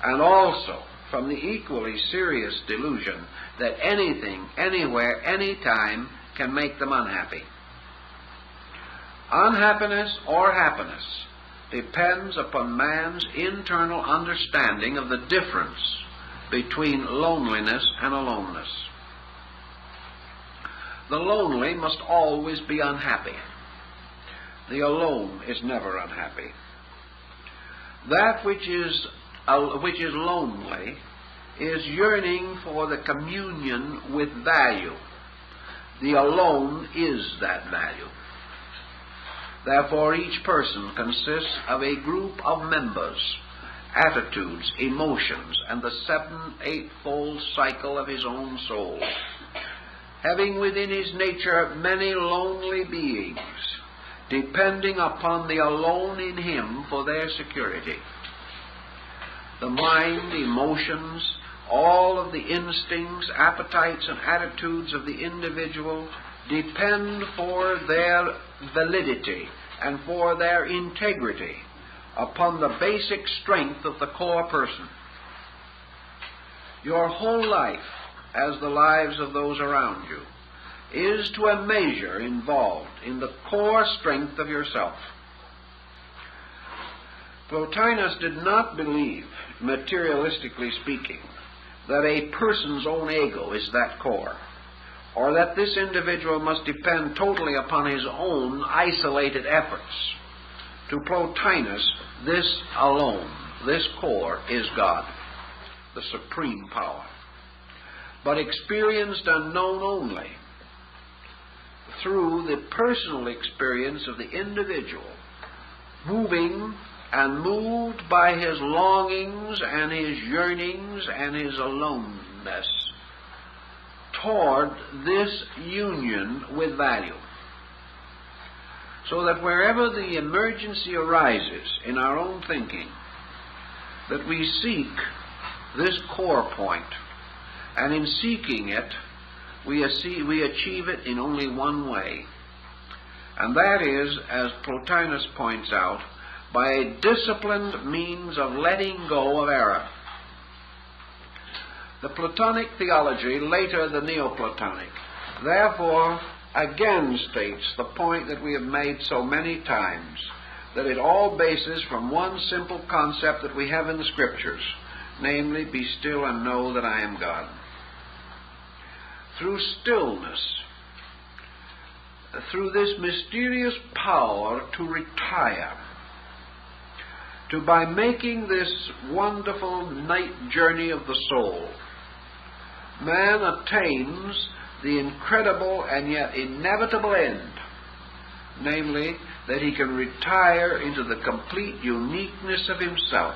and also from the equally serious delusion that anything, anywhere, anytime can make them unhappy. Unhappiness or happiness depends upon man's internal understanding of the difference between loneliness and aloneness. The lonely must always be unhappy. The alone is never unhappy. That which is lonely is yearning for the communion with value. The alone is that value. Therefore, each person consists of a group of members, attitudes, emotions, and the 7-8-fold cycle of his own soul, having within his nature many lonely beings, depending upon the alone in him for their security. The mind, emotions, all of the instincts, appetites, and attitudes of the individual depend for their validity and for their integrity upon the basic strength of the core person. Your whole life, as the lives of those around you, is to a measure involved in the core strength of yourself. Plotinus did not believe, materialistically speaking, that a person's own ego is that core, or that this individual must depend totally upon his own isolated efforts. To Plotinus, this alone, this core, is God, the supreme power, but experienced and known only through the personal experience of the individual, moving and moved by his longings and his yearnings and his aloneness toward this union with value. So that wherever the emergency arises in our own thinking, that we seek this core point, and in seeking it, we achieve it in only one way, and that is, as Plotinus points out, by a disciplined means of letting go of error. The Platonic theology, later the Neoplatonic, therefore again states the point that we have made so many times, that it all bases from one simple concept that we have in the Scriptures, namely, be still and know that I am God. Through stillness, through this mysterious power to retire, by making this wonderful night journey of the soul, man attains the incredible and yet inevitable end, namely, that he can retire into the complete uniqueness of himself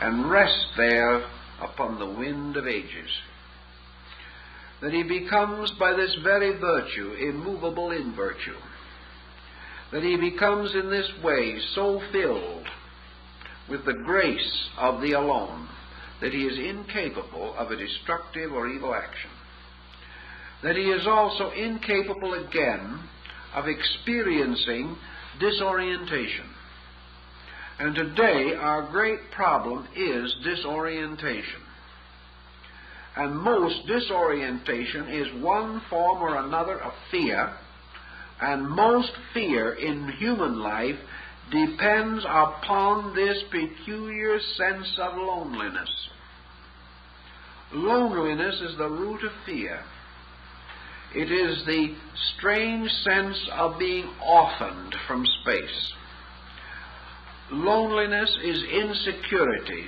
and rest there upon the wind of ages. That he becomes by this very virtue immovable in virtue. That he becomes in this way so filled with the grace of the alone that he is incapable of a destructive or evil action. That he is also incapable again of experiencing disorientation. And today our great problem is disorientation. And most disorientation is one form or another of fear, and most fear in human life depends upon this peculiar sense of loneliness. Loneliness is the root of fear. It is the strange sense of being orphaned from space. Loneliness is insecurity.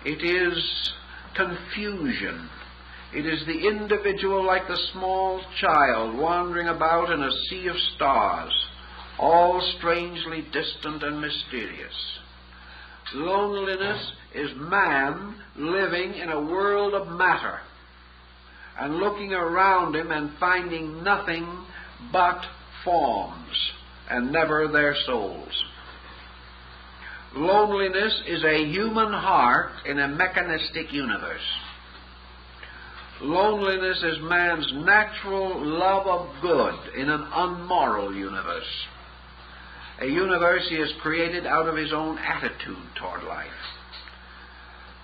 It is confusion. It is the individual like the small child wandering about in a sea of stars, all strangely distant and mysterious. Loneliness is man living in a world of matter and looking around him and finding nothing but forms and never their souls. Loneliness is a human heart in a mechanistic universe. Loneliness is man's natural love of good in an unmoral universe. A universe he has created out of his own attitude toward life.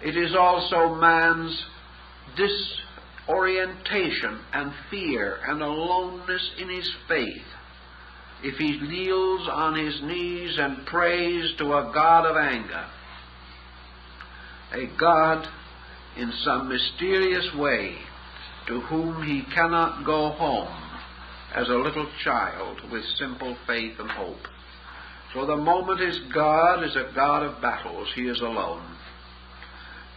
It is also man's disorientation and fear and aloneness in his faith if he kneels on his knees and prays to a God of anger, a God in some mysterious way to whom he cannot go home as a little child with simple faith and hope. So the moment his God is a God of battles, he is alone.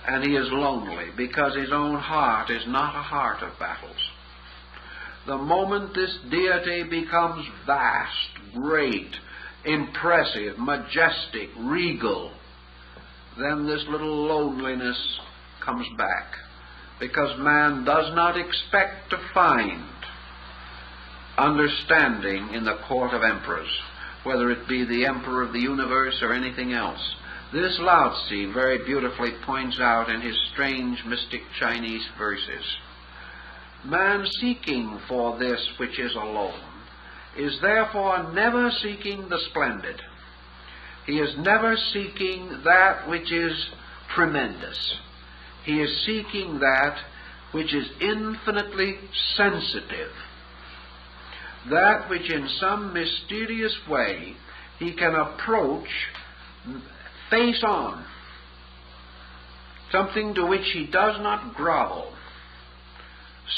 And he is lonely because his own heart is not a heart of battles. The moment this deity becomes vast, great, impressive, majestic, regal, then this little loneliness comes back, because man does not expect to find understanding in the court of emperors, whether it be the emperor of the universe or anything else. This Lao Tzu very beautifully points out in his strange mystic Chinese verses. Man seeking for this which is alone is therefore never seeking the splendid. He is never seeking that which is tremendous. He is seeking that which is infinitely sensitive, that which in some mysterious way he can approach face on, something to which he does not grovel,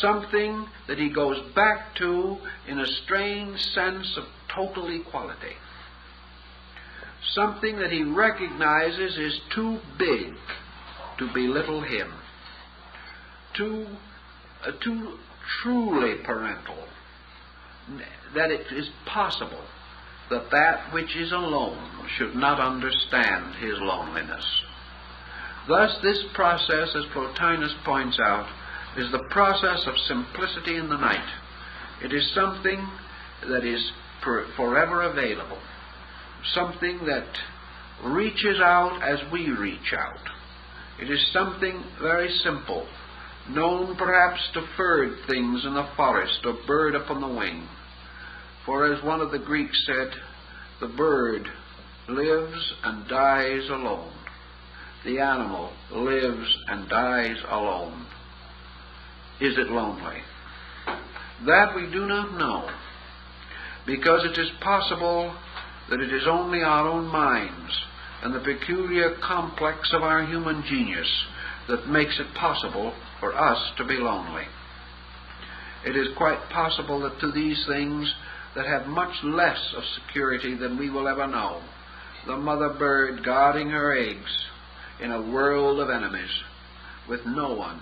something that he goes back to in a strange sense of total equality, something that he recognizes is too big to belittle him, too truly parental, that it is possible that that which is alone should not understand his loneliness. Thus this process, as Plotinus points out, is the process of simplicity in the night. It is something that is forever available, something that reaches out as we reach out. It is something very simple, known perhaps to furred things in the forest or bird upon the wing. For as one of the Greeks said, the bird lives and dies alone. The animal lives and dies alone. Is it lonely? That we do not know, because it is possible that it is only our own minds and the peculiar complex of our human genius that makes it possible for us to be lonely. It is quite possible that to these things that have much less of security than we will ever know, the mother bird guarding her eggs in a world of enemies, with no one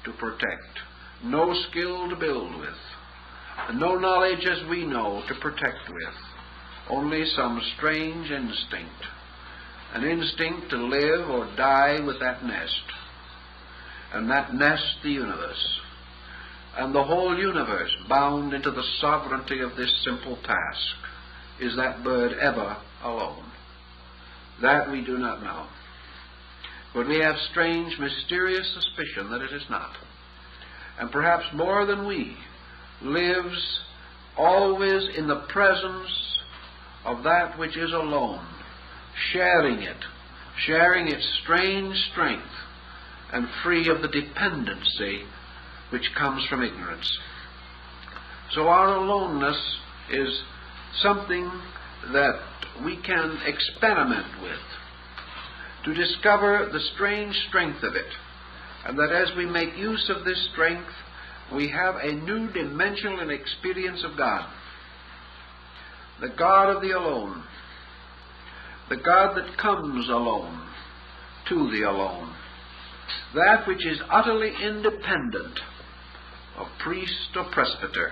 to protect, no skill to build with, and no knowledge as we know to protect with, only some strange instinct, an instinct to live or die with that nest, and that nest the universe, and the whole universe bound into the sovereignty of this simple task. Is that bird ever alone? That we do not know. But we have strange, mysterious suspicion that it is not. And perhaps more than we, lives always in the presence of that which is alone, sharing its strange strength, and free of the dependency which comes from ignorance. So our aloneness is something that we can experiment with to discover the strange strength of it, and that as we make use of this strength, we have a new dimensional and experience of God. The God of the alone. The God that comes alone to the alone. That which is utterly independent of priest or presbyter.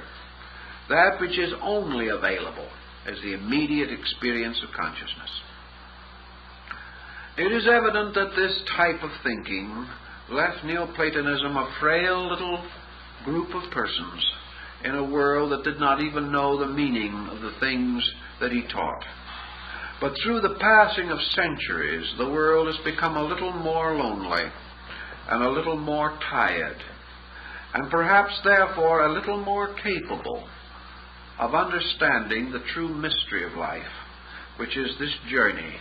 That which is only available as the immediate experience of consciousness. It is evident that this type of thinking left Neoplatonism a frail little group of persons in a world that did not even know the meaning of the things that he taught. But through the passing of centuries, the world has become a little more lonely and a little more tired, and perhaps therefore a little more capable of understanding the true mystery of life, which is this journey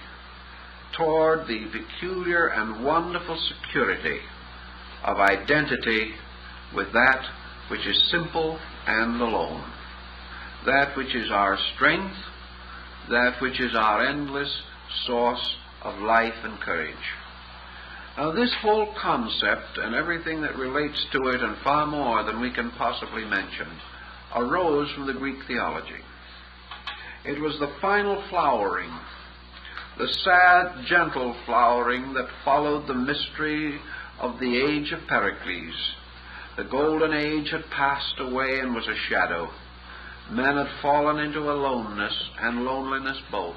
toward the peculiar and wonderful security of identity with that which is simple and alone, that which is our strength, that which is our endless source of life and courage. Now, this whole concept and everything that relates to it, and far more than we can possibly mention, arose from the Greek theology. It was the final flowering, the sad, gentle flowering that followed the mystery of the age of Pericles. The golden age had passed away and was a shadow. Men had fallen into aloneness and loneliness both.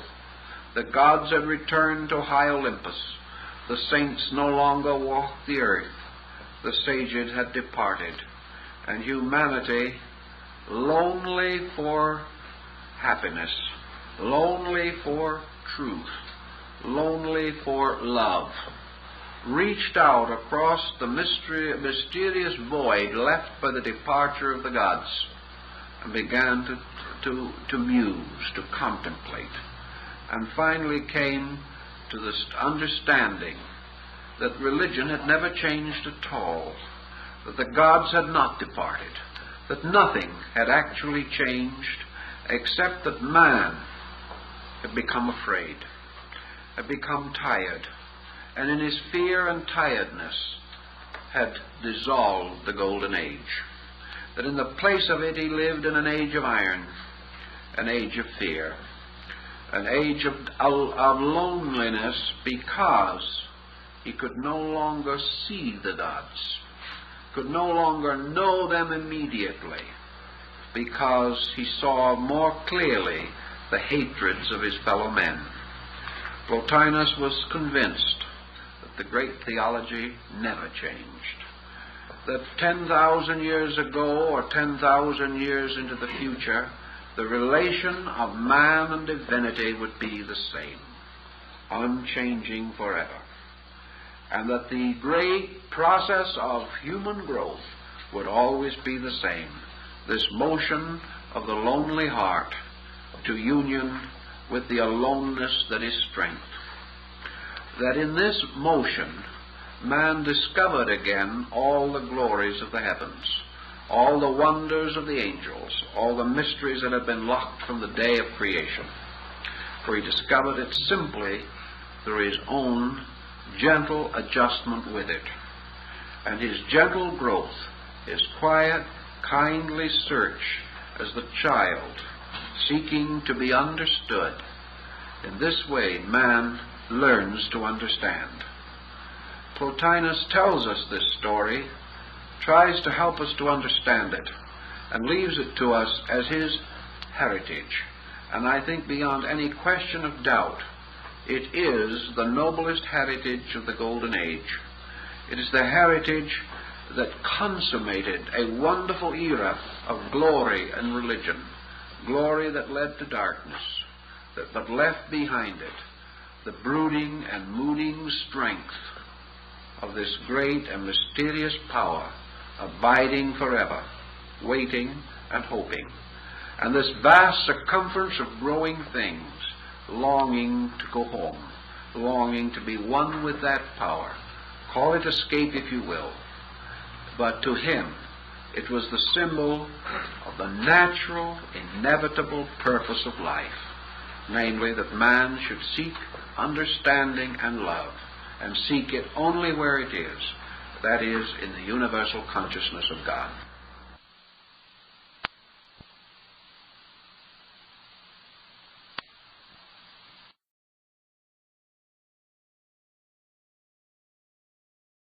The gods had returned to high Olympus. The saints no longer walked the earth. The sages had departed. And humanity, lonely for happiness, lonely for truth, lonely for love, reached out across the mysterious void left by the departure of the gods, and began to muse, to contemplate, and finally came to this understanding that religion had never changed at all, that the gods had not departed, that nothing had actually changed except that man had become afraid, had become tired, and in his fear and tiredness had dissolved the golden age. That in the place of it he lived in an age of iron, an age of fear, an age of loneliness, because he could no longer see the gods, could no longer know them immediately, because he saw more clearly the hatreds of his fellow men. Plotinus was convinced that the great theology never changed, that 10,000 years ago or 10,000 years into the future, the relation of man and divinity would be the same, unchanging forever, and that the great process of human growth would always be the same, this motion of the lonely heart to union with the aloneness that is strength. That in this motion, man discovered again all the glories of the heavens, all the wonders of the angels, all the mysteries that had been locked from the day of creation. For he discovered it simply through his own gentle adjustment with it. And his gentle growth, his quiet, kindly search as the child, seeking to be understood. In this way, man learns to understand. Plotinus tells us this story, tries to help us to understand it, and leaves it to us as his heritage. And I think beyond any question of doubt, it is the noblest heritage of the Golden Age. It is the heritage that consummated a wonderful era of glory and religion, glory that led to darkness, but left behind it the brooding and moving strength of this great and mysterious power, abiding forever, waiting and hoping, and this vast circumference of growing things, longing to go home, longing to be one with that power. Call it escape if you will, but to him It was the symbol of the natural, inevitable purpose of life, namely that man should seek understanding and love, and seek it only where it is, that is, in the universal consciousness of God.